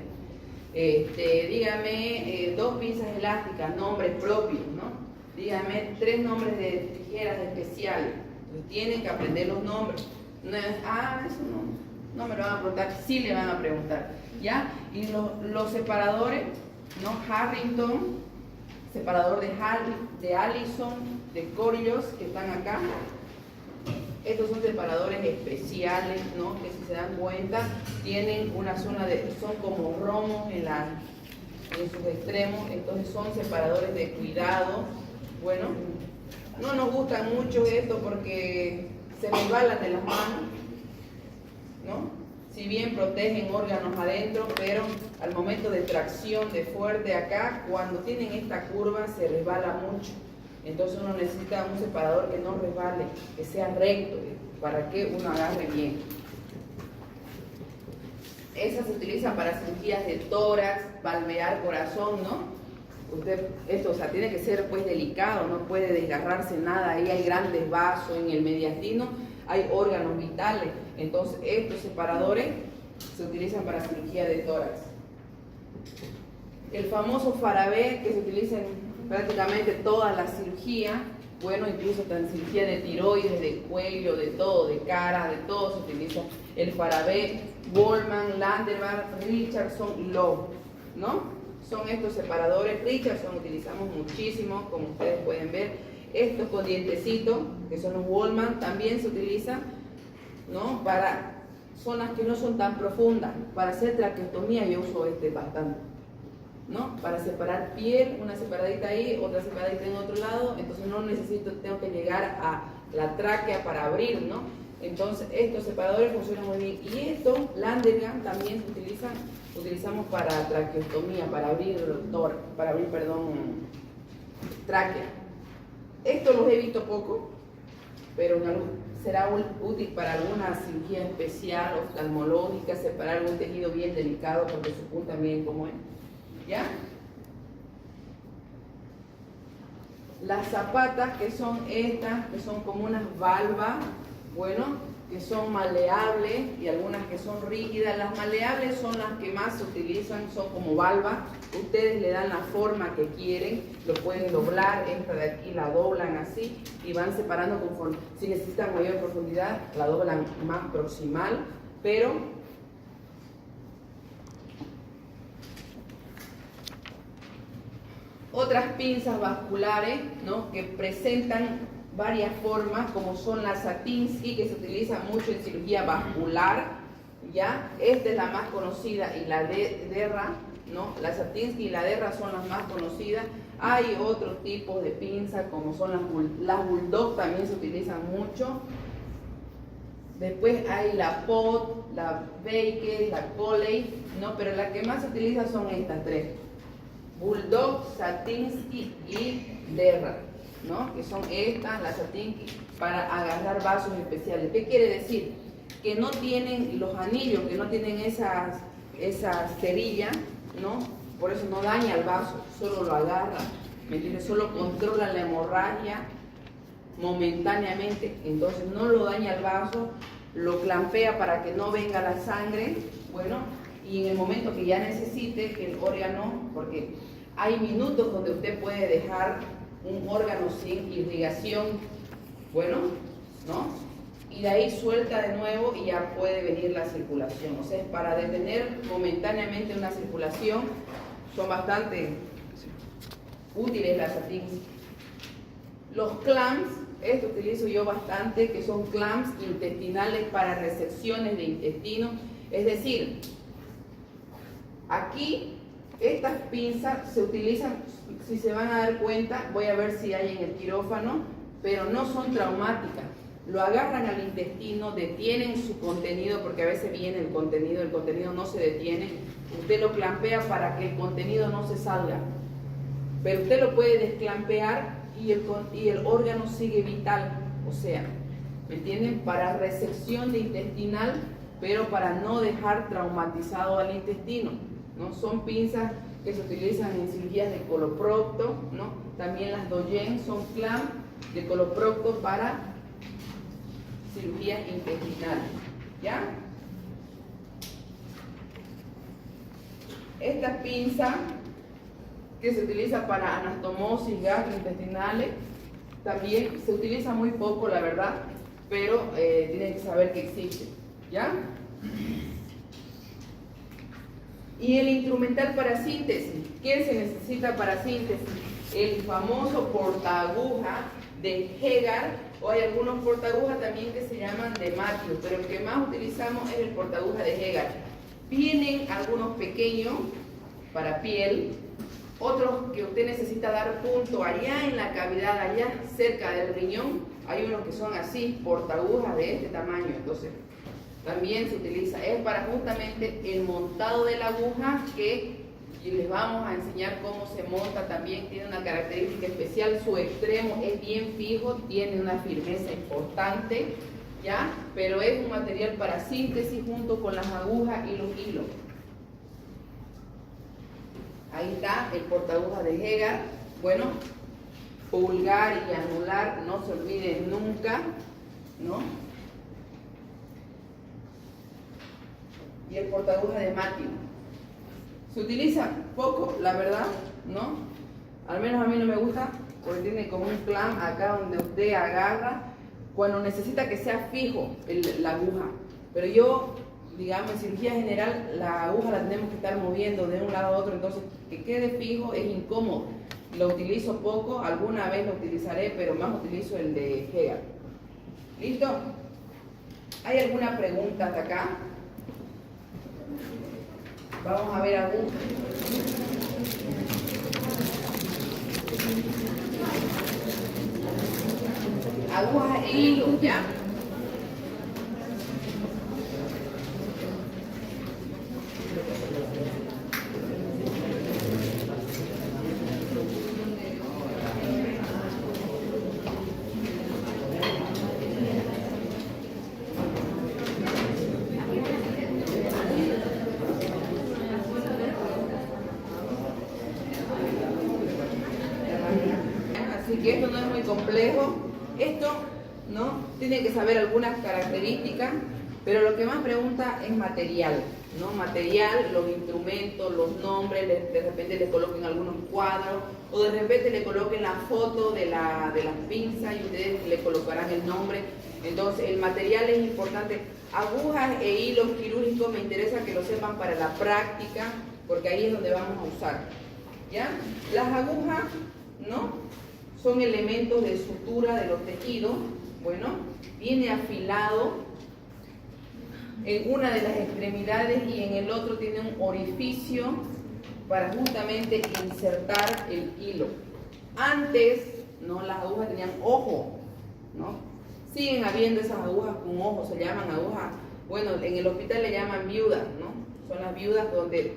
ahí. Dígame 2 pinzas elásticas, nombres propios, ¿no? Dígame 3 nombres de tijeras especiales. Entonces tienen que aprender los nombres. No es, eso no me lo van a preguntar, sí le van a preguntar, ¿ya? Y los separadores, ¿no? Harrington, separador de Allison, de Coriolis, que están acá. Estos son separadores especiales, ¿no? Que si se dan cuenta, tienen una zona son como romos en sus extremos, entonces son separadores de cuidado. Bueno, no nos gustan mucho esto porque se resbalan de las manos, ¿no? Si bien protegen órganos adentro, pero al momento de tracción de fuerte acá, cuando tienen esta curva se resbala mucho. Entonces uno necesita un separador que no resbale, que sea recto, para que uno agarre bien. Esa se utiliza para cirugías de tórax, valvear corazón, ¿no? Esto, o sea, tiene que ser pues delicado, no puede desgarrarse nada, ahí hay grandes vasos en el mediastino, hay órganos vitales, entonces estos separadores se utilizan para cirugía de tórax. El famoso Farabee, que se utiliza en prácticamente toda la cirugía, bueno, incluso en cirugía de tiroides, de cuello, de todo, de cara, de todo se utiliza el Farabee, Bollmann, Landerbar, Richardson, Lowe, ¿no? Son estos separadores. Richardson utilizamos muchísimo, como ustedes pueden ver. Estos con dientecitos, que son los Bollmann, también se utilizan, ¿no? Para zonas que no son tan profundas. Para hacer traqueostomía yo uso bastante, ¿no? Para separar piel, una separadita ahí, otra separadita en otro lado, entonces no tengo que llegar a la tráquea para abrir, ¿no? Entonces estos separadores funcionan muy bien. Y estos, Landergan, también utilizamos para traqueostomía, para abrir tráquea. Estos los he visto poco, pero será útil para alguna cirugía especial, oftalmológica, separar algún tejido bien delicado, porque su punta bien como es. ¿Ya? Las zapatas, que son estas, que son como unas valvas, bueno, que son maleables y algunas que son rígidas. Las maleables son las que más se utilizan, son como valvas. Ustedes le dan la forma que quieren, lo pueden doblar, esta de aquí la doblan así y van separando conforme. Si necesitan mayor profundidad, la doblan más proximal, pero otras pinzas vasculares, ¿no? Que presentan varias formas, como son la Satinsky, que se utiliza mucho en cirugía vascular, ¿ya? Esta es la más conocida, y la Derra, ¿no? La Satinsky y la Derra son las más conocidas. Hay otros tipos de pinzas, como son las Bulldog, también se utilizan mucho. Después hay la Pot, la Baker, la Coley, ¿no? Pero las que más se utilizan son estas 3. Bulldog, Satinsky y Derra, ¿no? Que son estas, las Satinsky, para agarrar vasos especiales. ¿Qué quiere decir? Que no tienen los anillos, que no tienen esa cerilla, ¿no? Por eso no daña el vaso, solo lo agarra, ¿me entiendes? Solo controla la hemorragia momentáneamente, entonces no lo daña el vaso, lo clampea para que no venga la sangre, bueno, y en el momento que ya necesite que el órgano, porque hay minutos donde usted puede dejar un órgano sin irrigación, bueno, ¿no? Y de ahí suelta de nuevo y ya puede venir la circulación. O sea, es para detener momentáneamente una circulación. Son bastante útiles las Satinsky. Los clamps, esto utilizo yo bastante, que son clamps intestinales para resecciones de intestino. Es decir, aquí estas pinzas se utilizan, si se van a dar cuenta, voy a ver si hay en el quirófano, pero no son traumáticas. Lo agarran al intestino, detienen su contenido, porque a veces viene el contenido no se detiene. Usted lo clampea para que el contenido no se salga, pero usted lo puede desclampear y el órgano sigue vital. O sea, ¿me entienden? Para resección de intestinal, pero para no dejar traumatizado al intestino, ¿no? Son pinzas que se utilizan en cirugías de coloprocto, ¿no? También las Doyen son clamp de coloprocto para cirugías intestinales, ¿ya? Esta pinza que se utiliza para anastomosis gastrointestinales también se utiliza muy poco, la verdad, pero tienen que saber que existe, ¿ya? Y el instrumental para síntesis. ¿Qué se necesita para síntesis? El famoso portaaguja de Hegar, o hay algunos portaagujas también que se llaman de Matthews, pero el que más utilizamos es el portaaguja de Hegar. Vienen algunos pequeños para piel, otros que usted necesita dar punto allá en la cavidad, allá cerca del riñón. Hay unos que son así, portaagujas de este tamaño, entonces también se utiliza, es para justamente el montado de la aguja, que les vamos a enseñar cómo se monta. También tiene una característica especial, su extremo es bien fijo, tiene una firmeza importante, ¿ya? Pero es un material para síntesis junto con las agujas y los hilos. Ahí está el portaaguja de Hegar. Bueno, pulgar y anular, no se olviden nunca, ¿no? Y el portaaguja de Matthews. Se utiliza poco, la verdad, ¿no? Al menos a mí no me gusta, porque tiene como un clamp acá donde usted agarra cuando necesita que sea fijo la aguja. Pero yo, digamos, en cirugía general, la aguja la tenemos que estar moviendo de un lado a otro, entonces que quede fijo es incómodo. Lo utilizo poco, alguna vez lo utilizaré, pero más utilizo el de Hegar. ¿Listo? ¿Hay alguna pregunta hasta acá? Vamos a ver agujas. Agujas e hilo, ¿ya? Así que esto no es muy complejo. Esto, ¿no? Tiene que saber algunas características, pero lo que más pregunta es material, ¿no? Material, los instrumentos, los nombres, de repente le coloquen algunos cuadros, o de repente le coloquen la foto de las pinzas y ustedes le colocarán el nombre. Entonces, el material es importante. Agujas e hilos quirúrgicos me interesa que lo sepan para la práctica, porque ahí es donde vamos a usar, ¿ya? Las agujas, ¿no? Son elementos de sutura de los tejidos. Bueno, viene afilado en una de las extremidades y en el otro tiene un orificio para justamente insertar el hilo. Antes, ¿no? Las agujas tenían ojo, ¿no? Siguen habiendo esas agujas con ojo, se llaman agujas, bueno, en el hospital le llaman viudas, ¿no? Son las viudas donde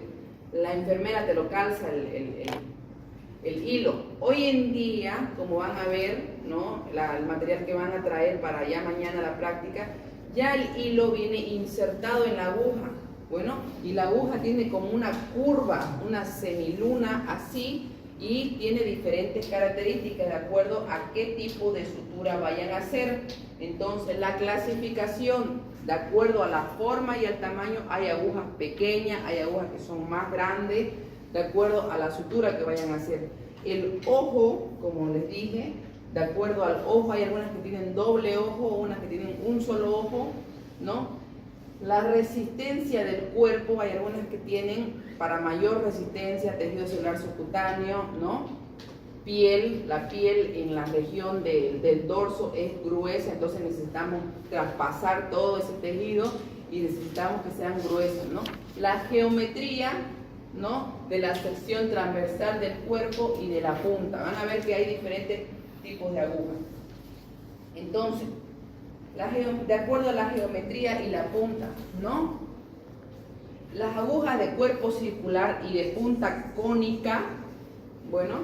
la enfermera te lo calza el hilo. Hoy en día, como van a ver, ¿no? El material que van a traer para ya mañana la práctica, ya el hilo viene insertado en la aguja. Bueno, y la aguja tiene como una curva, una semiluna así, y tiene diferentes características de acuerdo a qué tipo de sutura vayan a hacer. Entonces, la clasificación, de acuerdo a la forma y al tamaño, hay agujas pequeñas, hay agujas que son más grandes, de acuerdo a la sutura que vayan a hacer. El ojo, como les dije, de acuerdo al ojo, hay algunas que tienen doble ojo, unas que tienen un solo ojo, ¿no? La resistencia del cuerpo, hay algunas que tienen para mayor resistencia tejido celular subcutáneo, ¿no? Piel, la piel en la región del dorso es gruesa, entonces necesitamos traspasar todo ese tejido y necesitamos que sean gruesas, ¿no? La geometría, ¿no? De la sección transversal del cuerpo y de la punta. Van a ver que hay diferentes tipos de agujas. Entonces, de acuerdo a la geometría y la punta, ¿no? Las agujas de cuerpo circular y de punta cónica, bueno,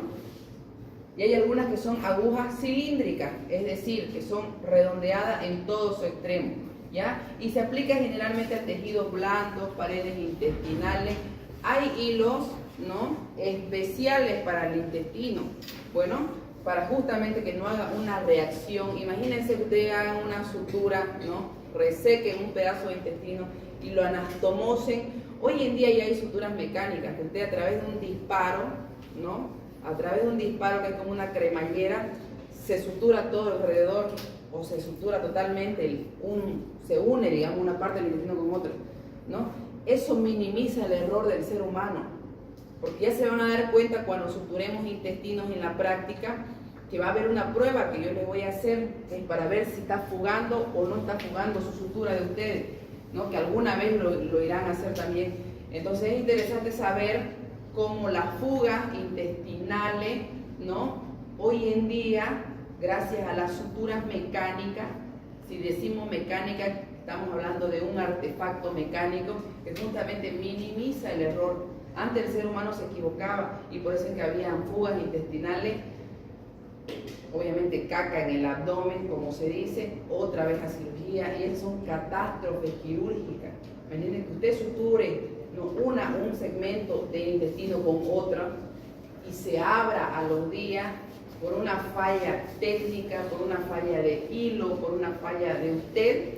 y hay algunas que son agujas cilíndricas, es decir, que son redondeadas en todo su extremo, ¿ya? Y se aplica generalmente a tejidos blandos, paredes intestinales. Hay hilos, ¿no?, especiales para el intestino. Bueno, para justamente que no haga una reacción. Imagínense que ustedes hagan una sutura, ¿no?, resequen un pedazo de intestino y lo anastomosen. Hoy en día ya hay suturas mecánicas que usted a través de un disparo, ¿no?, a través de un disparo que es como una cremallera, se sutura todo alrededor o se sutura totalmente, se une, digamos, una parte del intestino con otra, ¿no? Eso minimiza el error del ser humano, porque ya se van a dar cuenta cuando suturemos intestinos en la práctica que va a haber una prueba que yo les voy a hacer, que es para ver si está fugando o no está fugando su sutura de ustedes, ¿no?, que alguna vez lo irán a hacer también. Entonces es interesante saber cómo las fugas intestinales, ¿no?, hoy en día, gracias a las suturas mecánicas, si decimos mecánica, estamos hablando de un artefacto mecánico que justamente minimiza el error. Antes el ser humano se equivocaba y por eso es que habían fugas intestinales, obviamente caca en el abdomen, como se dice, otra vez a cirugía, y esas son catástrofes quirúrgicas. ¿Me entienden? Que usted suture, ¿no?, un segmento del intestino con otra y se abra a los días por una falla técnica, por una falla de hilo, por una falla de usted.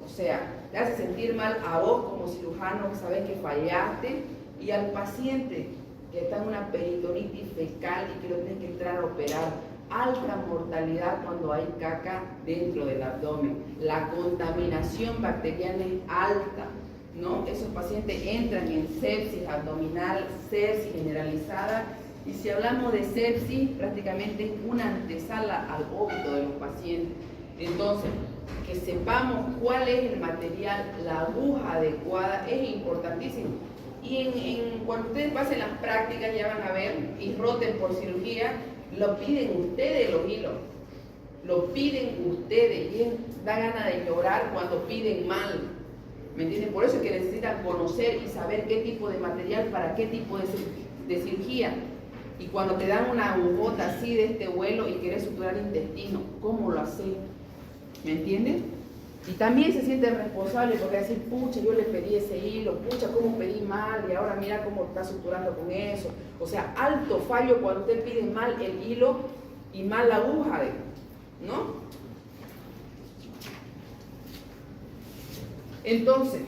O sea, te hace sentir mal a vos como cirujano, que sabes que fallaste, y al paciente que está en una peritonitis fecal y que lo tienes que entrar a operar. Alta mortalidad cuando hay caca dentro del abdomen. La contaminación bacteriana es alta, ¿no? Esos pacientes entran en sepsis abdominal, sepsis generalizada, y si hablamos de sepsis, prácticamente es una antesala al óbito de los pacientes. Entonces, que sepamos cuál es el material, la aguja adecuada, es importantísimo. Y cuando ustedes pasen las prácticas ya van a ver, y roten por cirugía, lo piden ustedes los hilos, lo piden ustedes, y da ganas de llorar cuando piden mal, ¿me entienden? Por eso es que necesitan conocer y saber qué tipo de material para qué tipo de cirugía. Y cuando te dan una agujota así de este vuelo y querés suturar intestino, ¿cómo lo haces? ¿Me entienden? Y también se siente responsable porque decir, pucha, yo le pedí ese hilo, pucha, cómo pedí mal y ahora mira cómo está suturando con eso. O sea, alto fallo cuando usted pide mal el hilo y mal la aguja, ¿no? Entonces,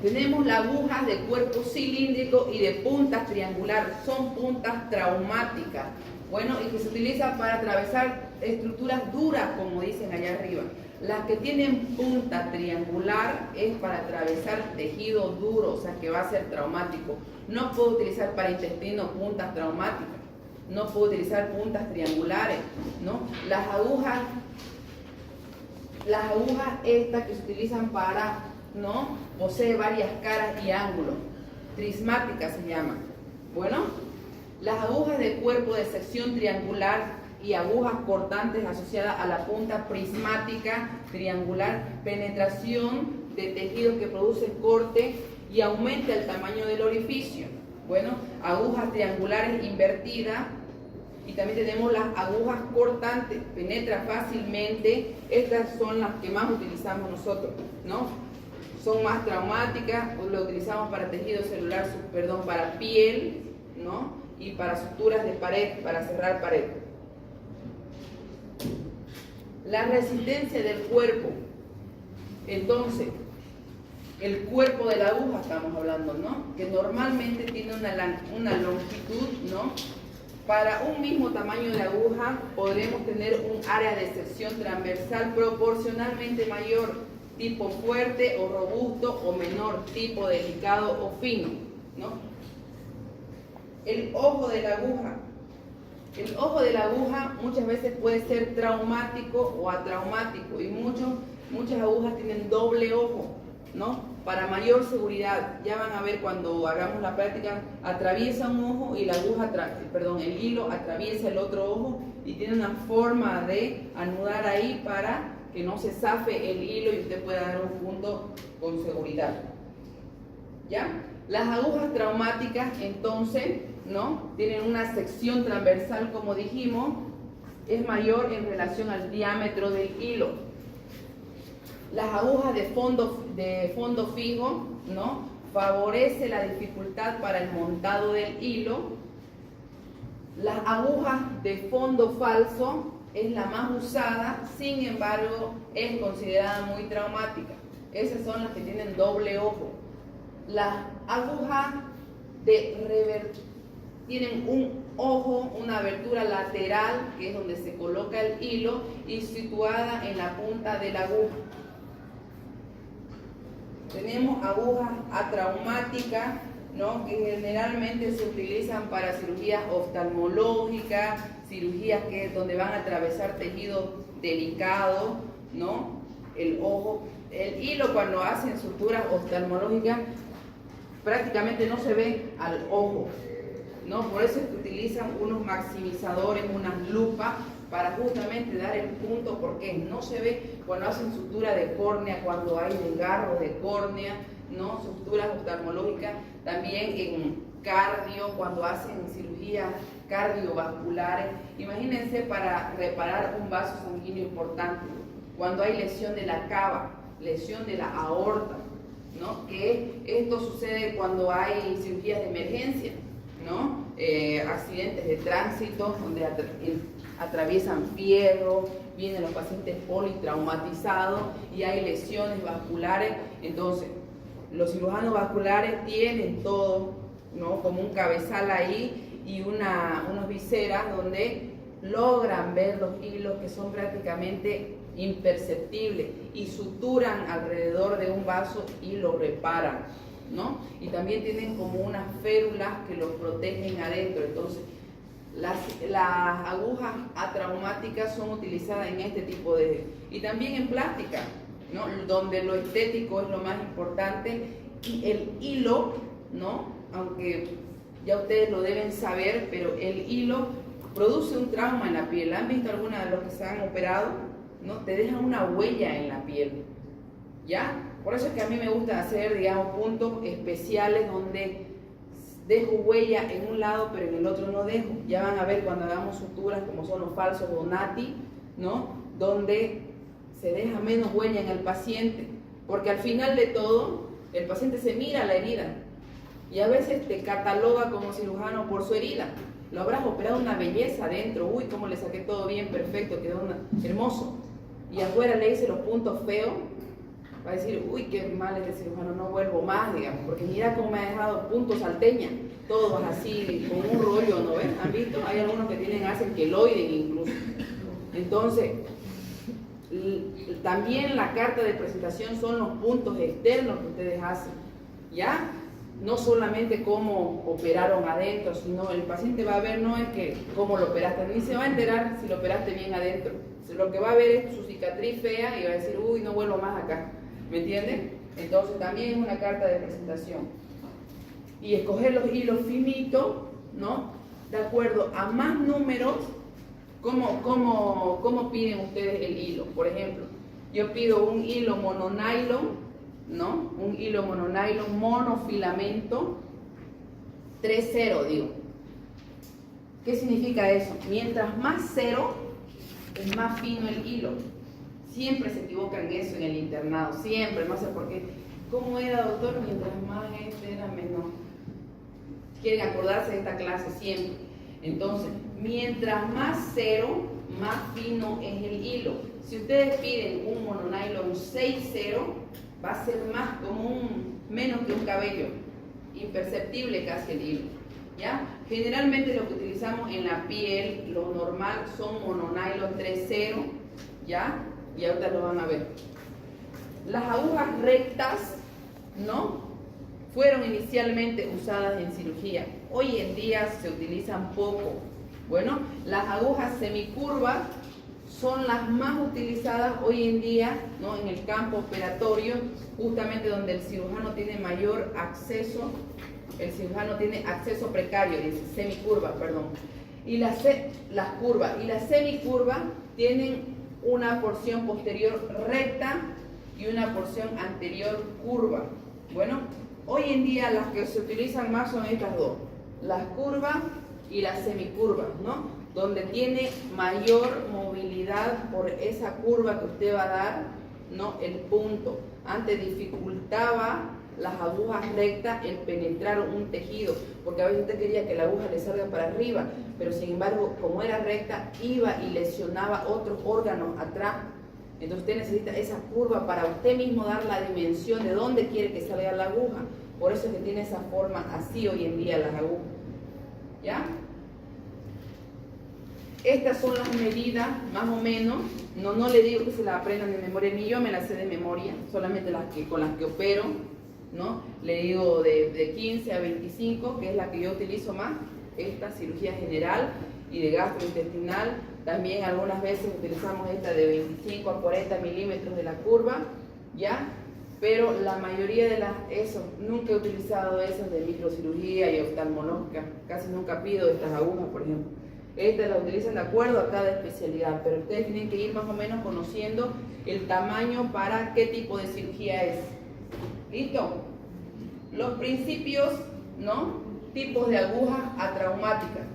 tenemos las agujas de cuerpo cilíndrico y de puntas triangular, son puntas traumáticas, bueno, y que se utilizan para atravesar estructuras duras, como dicen allá arriba. Las que tienen punta triangular es para atravesar tejido duro, o sea que va a ser traumático. No puedo utilizar para intestino puntas traumáticas, no puedo utilizar puntas triangulares, ¿no? Las agujas estas que se utilizan para, ¿no?, posee varias caras y ángulos, trismáticas se llaman. Bueno, las agujas de cuerpo de sección triangular y agujas cortantes asociadas a la punta prismática triangular, penetración de tejido que produce corte y aumenta el tamaño del orificio. Bueno, agujas triangulares invertidas, y también tenemos las agujas cortantes, penetra fácilmente. Estas son las que más utilizamos nosotros, ¿no? Son más traumáticas, lo utilizamos para tejido celular, para piel, ¿no?, y para suturas de pared, para cerrar pared. La resistencia del cuerpo. Entonces, el cuerpo de la aguja estamos hablando, ¿no?, que normalmente tiene una longitud, ¿no? Para un mismo tamaño de aguja podremos tener un área de sección transversal proporcionalmente mayor, tipo fuerte o robusto, o menor, tipo delicado o fino, ¿no? El ojo de la aguja. El ojo de la aguja muchas veces puede ser traumático o atraumático, y muchas agujas tienen doble ojo, ¿no? Para mayor seguridad. Ya van a ver cuando hagamos la práctica, atraviesa un ojo y la aguja, el hilo atraviesa el otro ojo y tiene una forma de anudar ahí para que no se zafe el hilo y usted pueda dar un punto con seguridad. ¿Ya? Las agujas traumáticas, entonces, ¿no?, tienen una sección transversal, como dijimos, es mayor en relación al diámetro del hilo. Las agujas de fondo fijo, ¿no?, favorece la dificultad para el montado del hilo. Las agujas de fondo falso es la más usada, sin embargo es considerada muy traumática. Esas son las que tienen doble ojo. Las agujas de tienen un ojo, una abertura lateral, que es donde se coloca el hilo, y situada en la punta de la aguja. Tenemos agujas atraumáticas, ¿no?, que generalmente se utilizan para cirugías oftalmológicas, cirugías donde van a atravesar tejidos delicados, ¿no? El ojo, el hilo, cuando hacen suturas oftalmológicas prácticamente no se ve al ojo, ¿no? Por eso es que utilizan unos maximizadores, unas lupas, para justamente dar el punto, porque no se ve cuando hacen sutura de córnea, cuando hay desgarros de córnea, ¿no? Suturas oftalmológicas, también en cardio, cuando hacen cirugías cardiovasculares. Imagínense, para reparar un vaso sanguíneo importante, cuando hay lesión de la cava, lesión de la aorta, ¿no? Que esto sucede cuando hay cirugías de emergencia, ¿no? Accidentes de tránsito donde atraviesan fierro, vienen los pacientes politraumatizados y hay lesiones vasculares. Entonces, los cirujanos vasculares tienen todo, ¿no?, como un cabezal ahí y unas viseras donde logran ver los hilos, que son prácticamente imperceptibles, y suturan alrededor de un vaso y lo reparan, ¿no? Y también tienen como unas férulas que los protegen adentro. Entonces, las agujas atraumáticas son utilizadas en este tipo y también en plástica, ¿no?, donde lo estético es lo más importante, y el hilo, ¿no?, aunque ya ustedes lo deben saber, pero el hilo produce un trauma en la piel. ¿Han visto alguna de los que se han operado? ¿No? Te dejan una huella en la piel, ¿ya? Por eso es que a mí me gusta hacer, digamos, puntos especiales donde dejo huella en un lado, pero en el otro no dejo. Ya van a ver cuando hagamos suturas, como son los falsos Donati, ¿no?, donde se deja menos huella en el paciente, porque al final de todo, el paciente se mira la herida y a veces te cataloga como cirujano por su herida. Lo habrás operado una belleza adentro, uy, cómo le saqué todo bien, perfecto, quedó hermoso, y afuera le hice los puntos feos. Va a decir, uy, qué mal este cirujano, no vuelvo más, digamos, porque mira cómo me ha dejado puntos salteña, todos así, con un rollo, ¿no ven? ¿Han visto? Hay algunos que hacen queloide incluso. Entonces, también la carta de presentación son los puntos externos que ustedes hacen, ¿ya? No solamente cómo operaron adentro, sino el paciente va a ver, no es que cómo lo operaste, ni se va a enterar si lo operaste bien adentro. Lo que va a ver es su cicatriz fea y va a decir, uy, no vuelvo más acá. ¿Me entienden? Entonces también es una carta de presentación. Y escoger los hilos finitos, ¿no?, de acuerdo a más números. ¿Cómo piden ustedes el hilo? Por ejemplo, yo pido un hilo mononylon, ¿no? Un hilo mononylon monofilamento 3,0, digo. ¿Qué significa eso? Mientras más cero, es más fino el hilo. Siempre se equivocan en eso en el internado, siempre, no sé por qué. ¿Cómo era, doctor? Mientras más era menos. Quieren acordarse de esta clase siempre. Entonces, mientras más cero, más fino es el hilo. Si ustedes piden un mononylon 6,0, va a ser más como menos que un cabello, imperceptible casi el hilo, ¿ya? Generalmente lo que utilizamos en la piel, lo normal, son mononylon 3,0, ¿ya? Y ahorita lo van a ver. Las agujas rectas, ¿no?, fueron inicialmente usadas en cirugía. Hoy en día se utilizan poco. Bueno, las agujas semicurvas son las más utilizadas hoy en día, ¿no?, en el campo operatorio, justamente donde el cirujano tiene mayor acceso. El cirujano tiene acceso precario, dice semicurva, perdón. Y las curvas y las semicurvas tienen una porción posterior recta y una porción anterior curva. Bueno, hoy en día las que se utilizan más son estas dos, las curvas y las semicurvas, ¿no?, donde tiene mayor movilidad por esa curva que usted va a dar, ¿no?, el punto. Antes dificultaba las agujas rectas el penetrar un tejido, porque a veces usted quería que la aguja le salga para arriba, pero sin embargo, como era recta, iba y lesionaba otros órganos atrás. Entonces usted necesita esa curva para usted mismo dar la dimensión de dónde quiere que salga la aguja. Por eso es que tiene esa forma así hoy en día las agujas. ¿Ya? Estas son las medidas, más o menos. No le digo que se las aprendan de memoria, ni yo me las sé de memoria, solamente con las que opero, ¿no? Le digo de 15 a 25, que es la que yo utilizo más, esta cirugía general y de gastrointestinal. También algunas veces utilizamos esta de 25 a 40 milímetros de la curva, ¿ya? Pero la mayoría de nunca he utilizado esas de microcirugía y oftalmológica, casi nunca pido estas agujas, por ejemplo. Estas las utilizan de acuerdo a cada especialidad, pero ustedes tienen que ir más o menos conociendo el tamaño para qué tipo de cirugía es. ¿Listo? Los principios, ¿no? Tipos de agujas atraumáticas.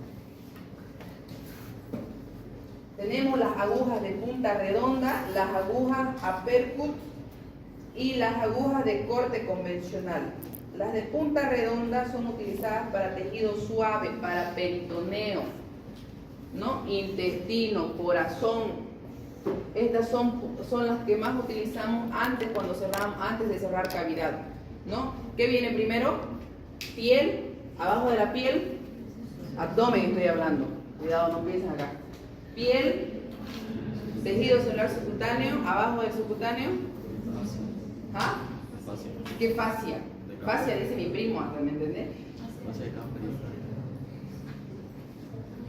Tenemos las agujas de punta redonda, las agujas uppercut y las agujas de corte convencional. Las de punta redonda son utilizadas para tejido suave, para peritoneo, ¿no? Intestino, corazón. Estas son las que más utilizamos antes de cerrar cavidad, ¿no? ¿Qué viene primero? Piel, abajo de la piel, abdomen estoy hablando, cuidado, no piensen acá. Piel, tejido celular subcutáneo, abajo del subcutáneo. ¿Ah? ¿Qué fascia? Fascia dice mi primo, ¿me entendés?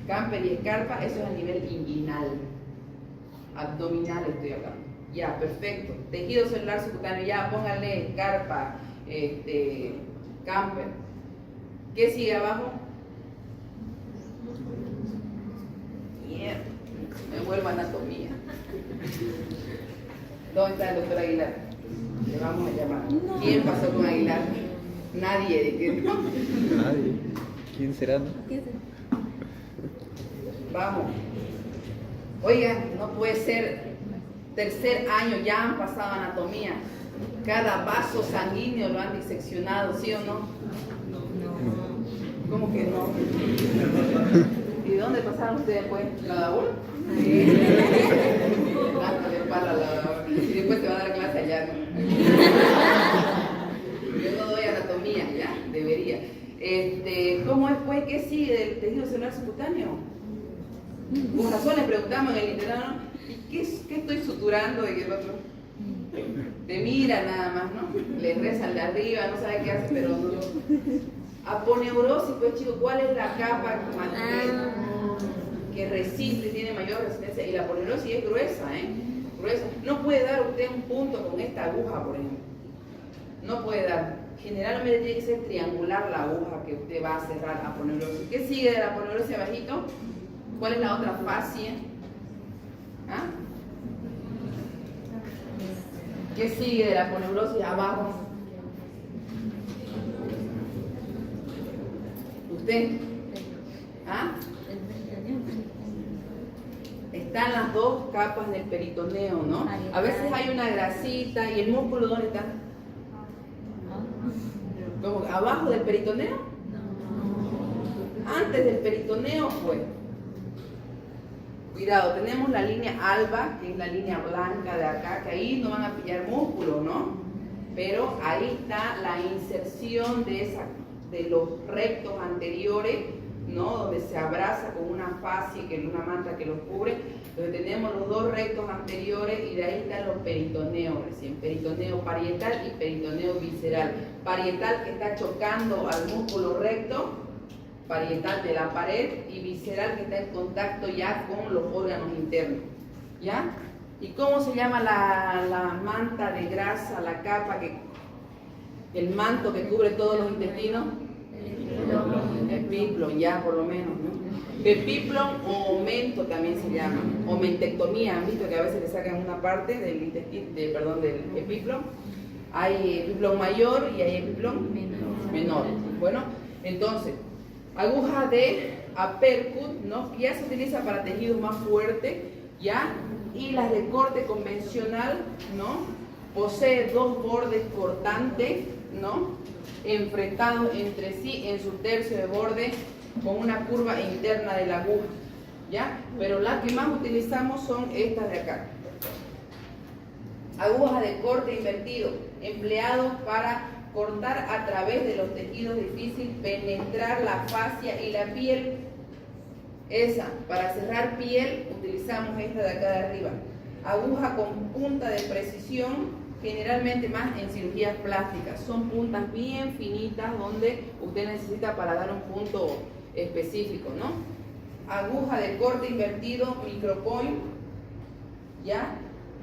Camper y escarpa, eso es a nivel inguinal. Abdominal estoy hablando. Ya, perfecto. Tejido celular subcutáneo, ya, pónganle escarpa, camper. ¿Qué sigue abajo? Mierda, me vuelvo a anatomía. ¿Dónde está el doctor Aguilar? Le vamos a llamar. No. ¿Quién pasó con Aguilar? Nadie, ¿de qué no? Nadie. ¿Quién será? No? Vamos. Oigan, no puede ser. Tercer año ya han pasado anatomía. Cada vaso sanguíneo lo han diseccionado, ¿sí o no? No. ¿Cómo que no? ¿Y de dónde pasaron ustedes después? ¿La labor? Sí. Y después te va a dar clase allá, ¿no? Yo no doy anatomía, ya, debería. ¿Cómo es pues? ¿Qué sigue del tejido celular subcutáneo? Por razón le preguntamos en el internado, ¿qué estoy suturando? Y el otro te mira nada más, ¿no? Le reza al de arriba, no sabe qué hace, pero no. Aponeurosis, pues chicos, ¿cuál es la capa que resiste, tiene mayor resistencia? Y la aponeurosis es gruesa, gruesa. No puede dar usted un punto con esta aguja, por ejemplo. No puede dar. Generalmente tiene que ser triangular la aguja que usted va a cerrar aponeurosis. ¿Qué sigue de la aponeurosis abajito? ¿Cuál es la otra fascia? ¿Ah? ¿Qué sigue de la aponeurosis abajo? ¿Usted? ¿Ah? Están las dos capas del peritoneo, ¿no? A veces hay una grasita. ¿Y el músculo dónde está? ¿Cómo? ¿Abajo del peritoneo? Antes del peritoneo, pues. Cuidado, tenemos la línea alba, que es la línea blanca de acá, que ahí no van a pillar músculo, ¿no? Pero ahí está la inserción de los rectos anteriores, ¿no? Donde se abraza con una fascia, que es una manta que los cubre, donde tenemos los dos rectos anteriores y de ahí están los peritoneos recién, peritoneo parietal y peritoneo visceral. Parietal que está chocando al músculo recto, parietal de la pared, y visceral que está en contacto ya con los órganos internos, ¿ya? ¿Y cómo se llama la manta de grasa, la capa, el manto que cubre todos los intestinos? Epiplon, ya por lo menos, ¿no? Epiplon o mento también se llama, o mentectomía. Han visto que a veces le sacan una parte del intestino, del epiplon. Hay epiplon mayor y hay epiplon menor. Bueno, entonces, aguja de uppercut, ¿no? Ya se utiliza para tejidos más fuertes, ¿ya? Y las de corte convencional, ¿no? Posee dos bordes cortantes, ¿no? Enfrentados entre sí en su tercio de borde con una curva interna de la aguja, ¿ya? Pero las que más utilizamos son estas de acá. Agujas de corte invertido, empleados para cortar a través de los tejidos difícil penetrar la fascia y la piel. Esa, para cerrar piel, utilizamos esta de acá de arriba. Aguja con punta de precisión, generalmente más en cirugías plásticas. Son puntas bien finitas donde usted necesita para dar un punto específico, ¿no? Aguja de corte invertido, micropoint, ¿ya?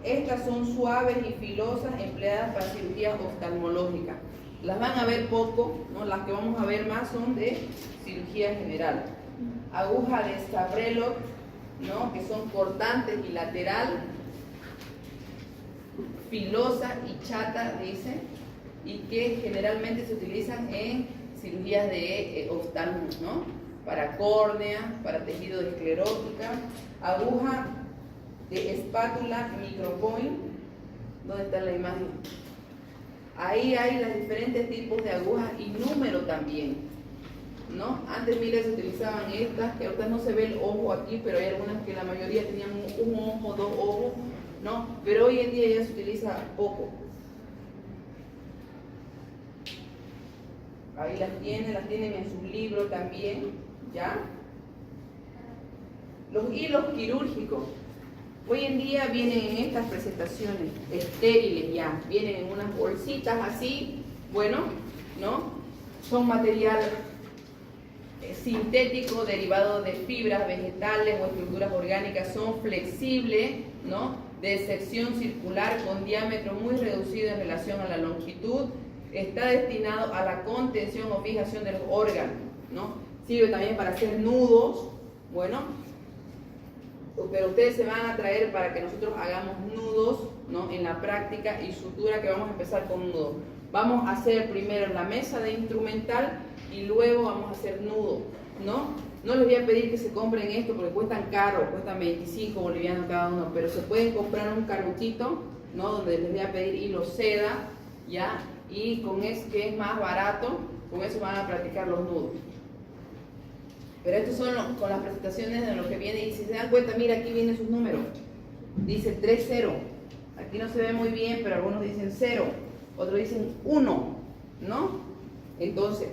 Estas son suaves y filosas, empleadas para cirugías oftalmológicas. Las van a ver poco, ¿no? Las que vamos a ver más son de cirugía general. Aguja de Stavrelov, ¿no? Que son cortantes y lateral, filosa y chata, dice, y que generalmente se utilizan en cirugías de oftalmos, ¿no? Para córnea, para tejido de esclerótica. Aguja de espátula micropoint. ¿Dónde está la imagen? Ahí hay los diferentes tipos de agujas y número también, ¿no? Antes, mire, se utilizaban estas, que ahorita no se ve el ojo aquí, pero hay algunas que la mayoría tenían un ojo, dos ojos, ¿no? Pero hoy en día ya se utiliza poco. Ahí las tienen en sus libros también, ¿ya? Los hilos quirúrgicos. Hoy en día vienen en estas presentaciones estériles ya, vienen en unas bolsitas así, bueno, ¿no? Son material sintético derivado de fibras vegetales o estructuras orgánicas, son flexibles, ¿no? De sección circular con diámetro muy reducido en relación a la longitud, está destinado a la contención o fijación de los órganos, ¿no? Sirve también para hacer nudos, bueno, pero ustedes se van a traer para que nosotros hagamos nudos, ¿no? En la práctica y sutura, que vamos a empezar con nudos. Vamos a hacer primero la mesa de instrumental y luego vamos a hacer nudo, ¿no? No les voy a pedir que se compren esto porque cuestan caro, cuestan 25 bolivianos cada uno, pero se pueden comprar un carruchito, ¿no? Donde les voy a pedir hilo seda, ¿ya? Y con eso, que es más barato, con eso van a practicar los nudos. Pero estos son con las presentaciones de lo que viene, y si se dan cuenta, mira, aquí vienen sus números. Dice 3-0. Aquí no se ve muy bien, pero algunos dicen 0, otros dicen 1, ¿no? Entonces,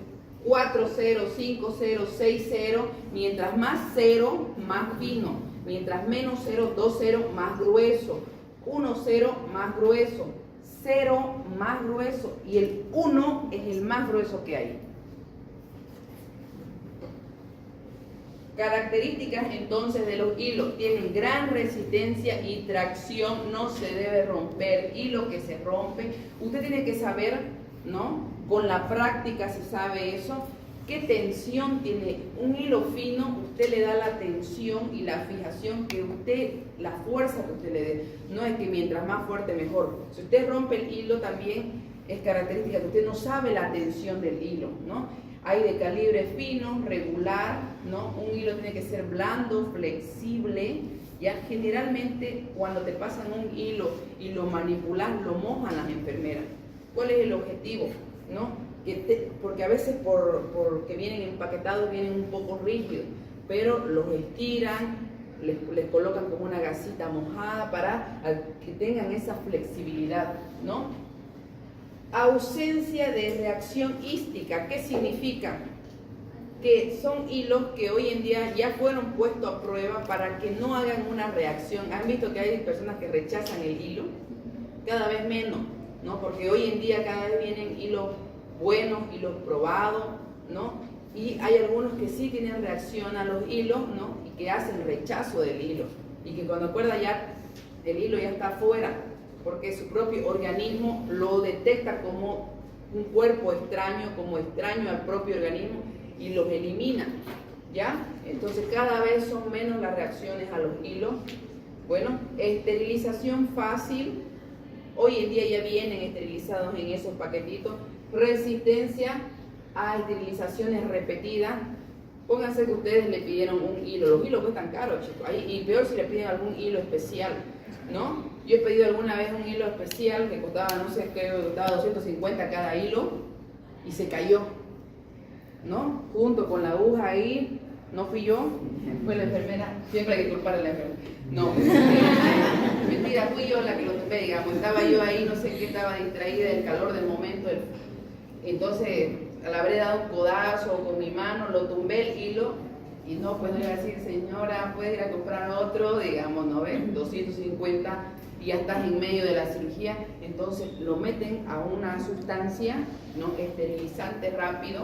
4-0, 5-0, 6-0, mientras más 0, más fino. Mientras menos 0, 2-0, más grueso. 1-0, más grueso. 0, más grueso. Y el 1 es el más grueso que hay. Características entonces de los hilos: tienen gran resistencia y tracción, no se debe romper. Hilo que se rompe, usted tiene que saber, ¿no? Con la práctica se sabe eso, qué tensión tiene. Un hilo fino, usted le da la tensión y la fijación que usted, la fuerza que usted le dé. No es que mientras más fuerte mejor. Si usted rompe el hilo, también es característica que usted no sabe la tensión del hilo, ¿no? Hay de calibre fino, regular, ¿no? Un hilo tiene que ser blando, flexible. Ya generalmente cuando te pasan un hilo y lo manipulas, lo mojan las enfermeras. ¿Cuál es el objetivo? ¿No? Porque a veces porque vienen empaquetados, vienen un poco rígidos, pero los estiran, les colocan como una gasita mojada para que tengan esa flexibilidad, ¿no? Ausencia de reacción ística. ¿Qué significa? Que son hilos que hoy en día ya fueron puestos a prueba para que no hagan una reacción. ¿Han visto que hay personas que rechazan el hilo? Cada vez menos, ¿no? Porque hoy en día cada vez vienen hilos buenos, hilos probados, ¿no? Y hay algunos que sí tienen reacción a los hilos, ¿no? Y que hacen rechazo del hilo. Y que cuando acuerda ya el hilo ya está afuera, porque su propio organismo lo detecta como un cuerpo extraño, como extraño al propio organismo, y los elimina, ¿ya? Entonces cada vez son menos las reacciones a los hilos. Bueno, esterilización fácil. Hoy en día ya vienen esterilizados en esos paquetitos. Resistencia a esterilizaciones repetidas. Pónganse que ustedes le pidieron un hilo. Los hilos cuestan caros, chicos. Y peor si le piden algún hilo especial, ¿no? Yo he pedido alguna vez un hilo especial que costaba, no sé, creo que costaba 250 cada hilo. y se cayó, ¿no? Junto con la aguja ahí, no fui yo, fue la enfermera, siempre hay que culpar a la enfermera. No, mentira, fui yo la que lo tumbé, digamos, estaba yo ahí, no sé qué, estaba distraída del calor del momento, entonces le habré dado un codazo con mi mano, lo tumbé el hilo, y no, pues no iba a decir, señora, puede ir a comprar otro, digamos, ¿no ves? 250, y ya estás en medio de la cirugía, entonces lo meten a una sustancia, ¿no? Esterilizante rápido,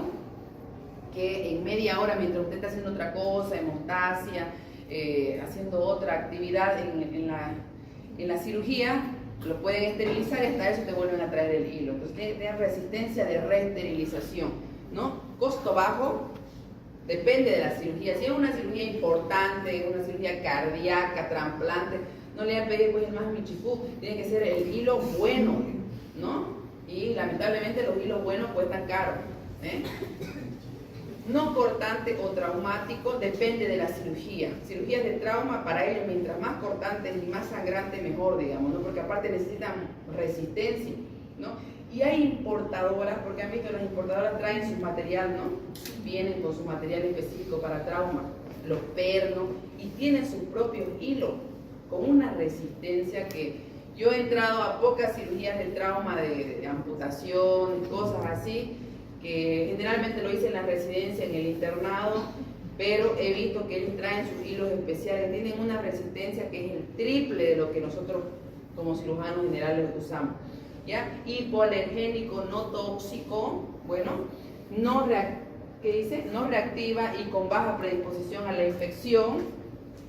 que en media hora, mientras usted está haciendo otra cosa, hemostasia, haciendo otra actividad en la cirugía, lo pueden esterilizar y hasta eso te vuelven a traer el hilo. Entonces tiene resistencia de reesterilización, ¿no? Costo bajo, depende de la cirugía. Si es una cirugía importante, una cirugía cardíaca, trasplante, no le van a pedir pues el más michifú, tiene que ser el hilo bueno, ¿no? Y lamentablemente los hilos buenos cuestan caro, ¿eh? No cortante o traumático, depende de la cirugía. Cirugías de trauma, para ellos, mientras más cortantes y más sangrante, mejor, digamos, ¿no? Porque aparte necesitan resistencia, ¿no? Y hay importadoras, porque han visto, las importadoras traen su material, ¿no? Vienen con su material específico para trauma, los pernos, y tienen sus propios hilos, con una resistencia que yo he entrado a pocas cirugías de trauma, de amputación, cosas así, que generalmente lo hice en la residencia, en el internado, pero he visto que ellos traen sus hilos especiales, tienen una resistencia que es el triple de lo que nosotros como cirujanos generales usamos, ¿ya? Hipoalergénico, no tóxico, bueno, no reactiva y con baja predisposición a la infección.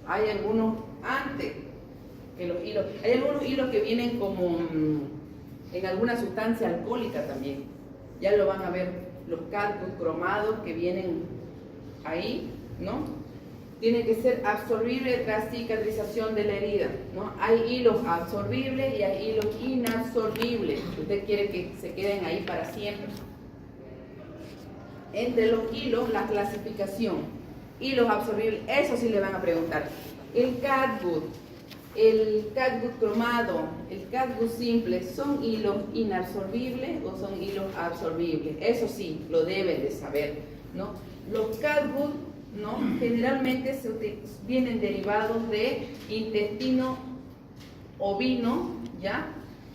Hay algunos antes que los hilos, hay algunos hilos que vienen como en alguna sustancia alcohólica también. Ya lo van a ver, los catgut cromados que vienen ahí, ¿no? Tiene que ser absorbible tras cicatrización de la herida, ¿no? Hay hilos absorbibles y hay hilos inabsorbibles. Usted quiere que se queden ahí para siempre. Entre los hilos, la clasificación. Hilos absorbibles, eso sí le van a preguntar. El catgut cromado, el catgut simple, ¿son hilos inabsorbibles o son hilos absorbibles? Eso sí, lo deben de saber, ¿no? Los catgut, ¿no? Generalmente vienen derivados de intestino ovino, ¿ya?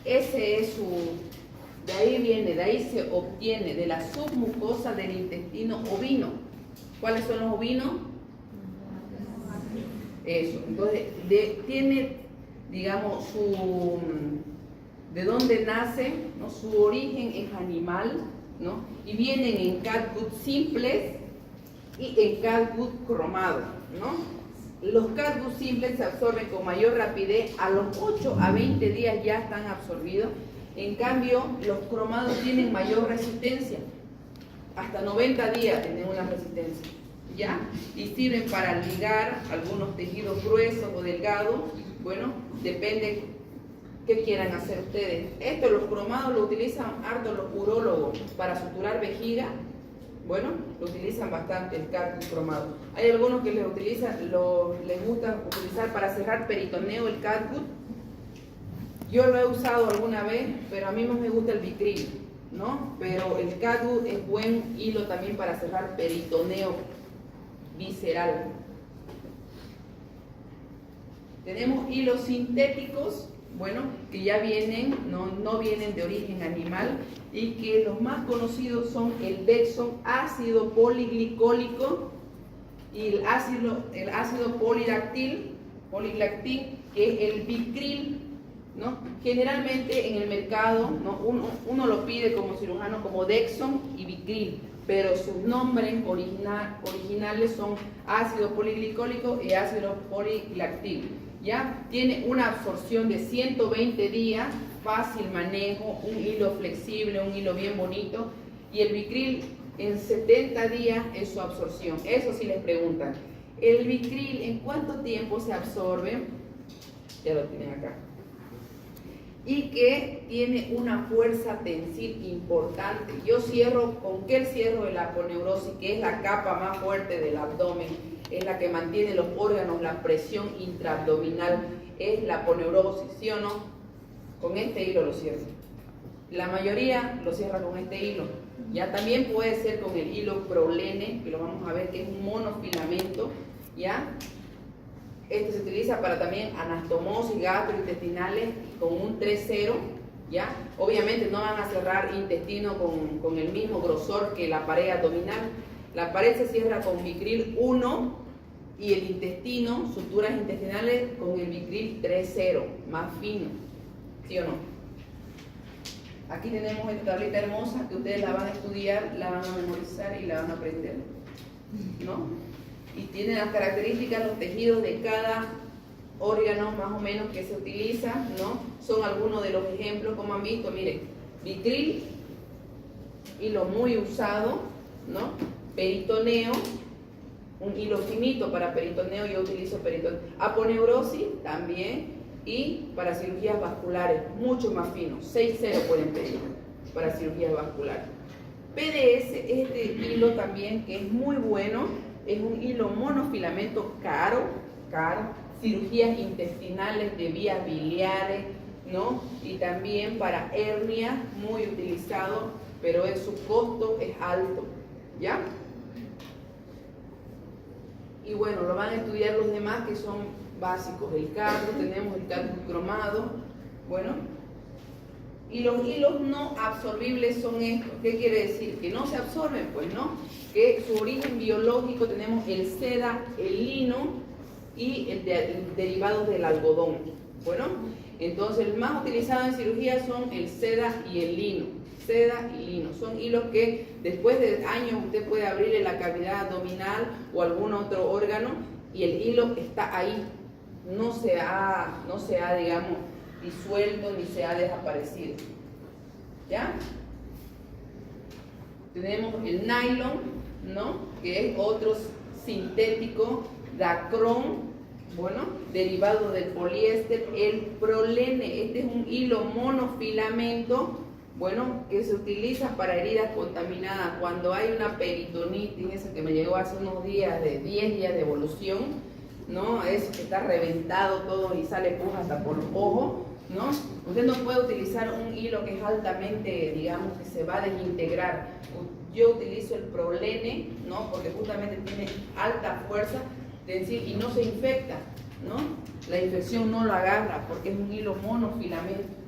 Ese es de ahí viene, de ahí se obtiene, de la submucosa del intestino ovino. ¿Cuáles son los ovinos? Eso, entonces tiene, digamos, de dónde nace, ¿no? Su origen es animal, ¿no? Y vienen en catgut simples y en catgut cromado, ¿no? Los catgut simples se absorben con mayor rapidez, a los 8 a 20 días ya están absorbidos. En cambio, los cromados tienen mayor resistencia, hasta 90 días tienen una resistencia, ¿ya? Y sirven para ligar algunos tejidos gruesos o delgados. Bueno, depende qué quieran hacer ustedes. Esto, los cromados lo utilizan harto los urólogos para suturar vejiga. Bueno, lo utilizan bastante el catgut cromado. Hay algunos que les gusta utilizar para cerrar peritoneo el catgut. Yo lo he usado alguna vez, pero a mí más me gusta el Vicryl, ¿no? Pero el catgut es buen hilo también para cerrar peritoneo visceral. Tenemos hilos sintéticos, bueno, que ya vienen, no vienen de origen animal, y que los más conocidos son el Dexon, ácido poliglicólico, y el ácido polilactil, que es el Vicryl, ¿no? Generalmente en el mercado, ¿no? uno lo pide como cirujano como Dexon y Vicryl, pero sus nombres originales son ácido poliglicólico y ácido polilactil. ¿Ya? Tiene una absorción de 120 días, fácil manejo, un hilo flexible, un hilo bien bonito, y el Vicryl en 70 días es su absorción. Eso sí les preguntan. El Vicryl, ¿en cuánto tiempo se absorbe? Ya lo tienen acá. Y que tiene una fuerza tensil importante. Yo cierro, ¿con qué cierro el aponeurosis? Que es la capa más fuerte del abdomen, es la que mantiene los órganos, la presión intraabdominal, es la aponeurosis, ¿sí o no? Con este hilo lo cierro. La mayoría lo cierra con este hilo, Ya también puede ser con el hilo prolene, que lo vamos a ver que es un monofilamento, ¿ya? Este se utiliza para también anastomosis gastrointestinales con un 3-0, ¿ya? Obviamente no van a cerrar intestino con el mismo grosor que la pared abdominal. La pared se cierra con Vicryl 1 y el intestino, suturas intestinales, con el Vicryl 3-0, más fino, ¿sí o no? Aquí tenemos esta tablita hermosa que ustedes la van a estudiar, la van a memorizar y la van a aprender, ¿no? Y tiene las características, los tejidos de cada órgano más o menos que se utiliza, ¿no? Son algunos de los ejemplos, como han visto, miren, Vicryl, hilo muy usado, ¿no? Peritoneo, un hilo finito para peritoneo, yo utilizo peritoneo. Aponeurosis también. Y para cirugías vasculares, mucho más finos, 6-0 pueden pedir para cirugías vasculares. PDS, este hilo también que es muy bueno, es un hilo monofilamento caro, cirugías intestinales de vías biliares, ¿no? Y también para hernias, muy utilizado, pero su costo es alto, ¿ya? Y bueno, lo van a estudiar los demás que son básicos, el cadmo, tenemos el cadmo cromado, bueno, y los hilos no absorbibles son estos. ¿Qué quiere decir? Que no se absorben, pues no, que su origen biológico tenemos el seda, el lino y el derivado del algodón, bueno, entonces el más utilizado en cirugía son el seda y el lino. Seda y lino, son hilos que después de años usted puede abrirle la cavidad abdominal o algún otro órgano y el hilo está ahí. No se ha, digamos, disuelto ni se ha desaparecido. ¿Ya? Tenemos el nylon, ¿no? Que es otro sintético, dacrón, bueno, derivado del poliéster. El prolene, este es un hilo monofilamento, bueno, que se utiliza para heridas contaminadas. Cuando hay una peritonitis, esa que me llegó hace unos días, de 10 días de evolución, ¿no? Eso que está reventado todo y sale pus hasta por los ojos, ¿no? Usted no puede utilizar un hilo que es altamente, digamos, que se va a desintegrar. Yo utilizo el prolene, ¿no? Porque justamente tiene alta fuerza y no se infecta, ¿no? La infección no lo agarra porque es un hilo monofilamento.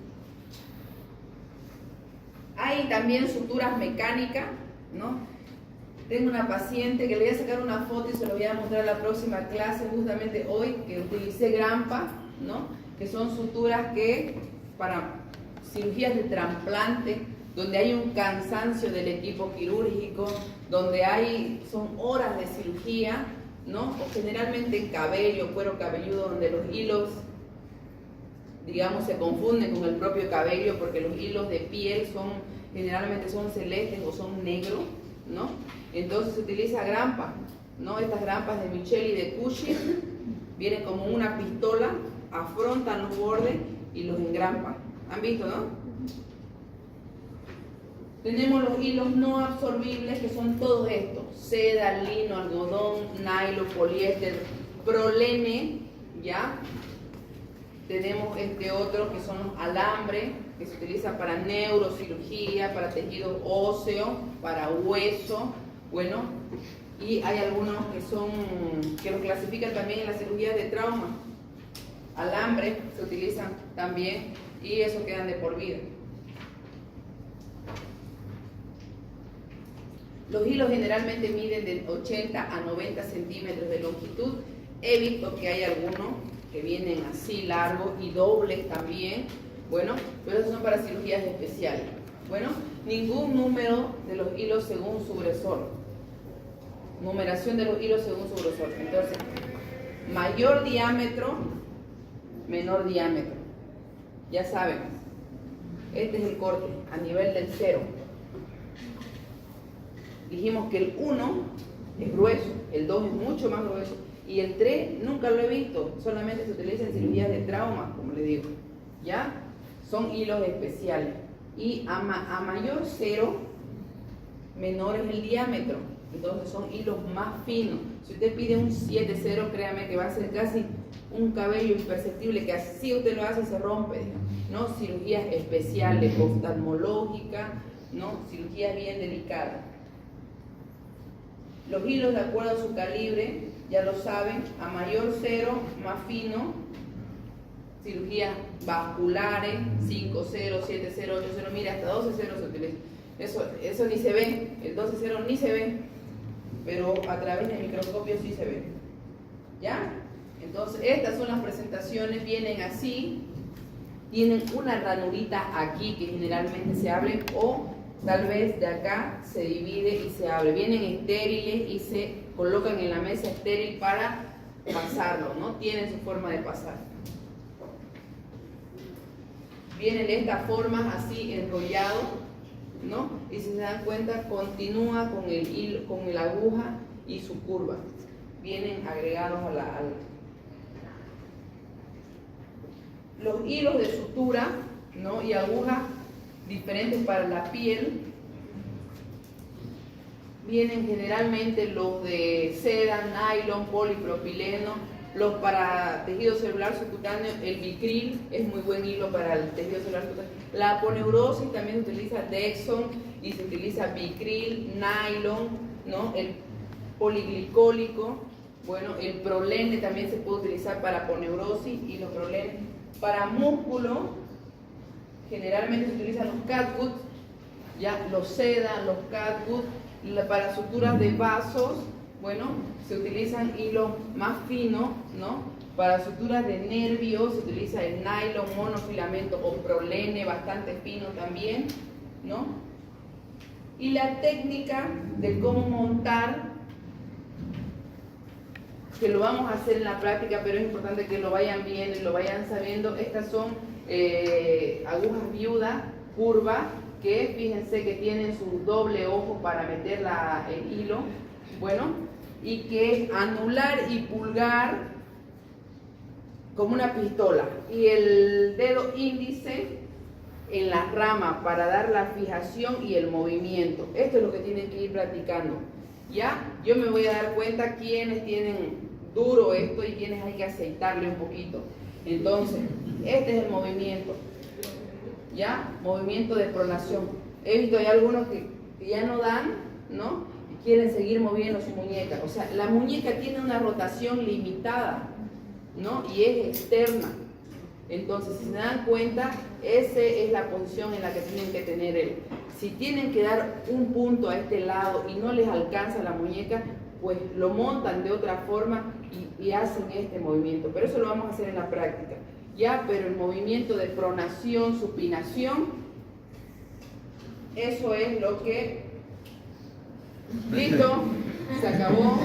Hay también suturas mecánicas, ¿no? Tengo una paciente que le voy a sacar una foto y se lo voy a mostrar a la próxima clase, justamente hoy, que utilicé grampa, ¿no? Que son suturas que para cirugías de trasplante, donde hay un cansancio del equipo quirúrgico, donde son horas de cirugía, ¿no? O generalmente en cabello, cuero cabelludo, donde los hilos, digamos, se confunden con el propio cabello, porque los hilos de piel generalmente son celestes o son negros, ¿no? Entonces se utiliza grampa, ¿no? Estas grampas de Michel y de Cushing vienen como una pistola, afrontan los bordes y los engrampan. ¿Han visto, no? Tenemos los hilos no absorbibles, que son todos estos: seda, lino, algodón, nylon, poliéster, prolene, ¿ya? Tenemos este otro que son los alambres, que se utiliza para neurocirugía, para tejido óseo, para hueso, bueno, y hay algunos que los clasifican también en las cirugías de trauma. Alambres se utilizan también y eso quedan de por vida. Los hilos generalmente miden de 80 a 90 centímetros de longitud. He visto que hay algunos que vienen así largos y dobles también, bueno, pero esos son para cirugías especiales. Bueno, ningún número de los hilos según su grosor. Numeración de los hilos según su grosor. Entonces, mayor diámetro, menor diámetro. Ya saben, este es el corte a nivel del 0. Dijimos que el 1 es grueso, el 2 es mucho más grueso y el 3 nunca lo he visto, solamente se utiliza en cirugías de trauma, como le digo. ¿Ya? Son hilos especiales. Y a mayor 0, menor es el diámetro. Entonces son hilos más finos. Si usted pide un 7-0, créame que va a ser casi un cabello imperceptible, que así usted lo hace y se rompe, ¿no? Cirugías especiales, oftalmológicas, ¿no? Cirugía bien delicada. Los hilos de acuerdo a su calibre, ya lo saben, a mayor 0, más fino, cirugías vasculares, 5, 0, 7, 0, 8, 0, mira, hasta 12 ceros se utiliza. Eso ni se ve, el 12, 0 ni se ve, pero a través del microscopio sí se ve. ¿Ya? Entonces, estas son las presentaciones, vienen así, tienen una ranurita aquí que generalmente se abre, o tal vez de acá se divide y se abre. Vienen estériles y se colocan en la mesa estéril para pasarlo, ¿no? Tienen su forma de pasar. Vienen de esta forma así enrollado, ¿no? Y si se dan cuenta, continúa con el hilo, con la aguja y su curva. Vienen agregados a la... Los hilos de sutura, ¿no? Y agujas diferentes para la piel vienen generalmente los de seda, nylon, polipropileno. Los para tejido celular subcutáneo, el Bicril es muy buen hilo para el tejido celular subcutáneo. La aponeurosis también se utiliza Dexon y se utiliza Bicril, nylon, ¿no? El poliglicólico, bueno, el prolene también se puede utilizar para aponeurosis y los prolenes. Para músculo, generalmente se utilizan los catgut, ya los seda, los catgut. Para suturas de vasos, bueno, se utilizan hilos más finos, ¿no? Para suturas de nervios se utiliza el nylon monofilamento o prolene, bastante fino también, ¿no? Y la técnica de cómo montar, que lo vamos a hacer en la práctica, pero es importante que lo vayan viendo y lo vayan sabiendo. Estas son agujas viudas, curvas, que fíjense que tienen su doble ojo para meter el hilo, bueno, y que es anular y pulgar como una pistola, y el dedo índice en la rama para dar la fijación y el movimiento. Esto es lo que tienen que ir practicando, ¿ya? Yo me voy a dar cuenta quiénes tienen duro esto y quiénes hay que aceitarle un poquito. Entonces, este es el movimiento, ¿ya? Movimiento de pronación. He visto hay algunos que ya no dan, ¿no? Y quieren seguir moviendo su muñeca. O sea, la muñeca tiene una rotación limitada, ¿no? Y es externa. Entonces, si se dan cuenta, esa es la posición en la que tienen que tener él. Si tienen que dar un punto a este lado y no les alcanza la muñeca, pues lo montan de otra forma y hacen este movimiento. Pero eso lo vamos a hacer en la práctica. Ya, pero el movimiento de pronación, supinación, eso es lo que... ¿Listo? Se acabó.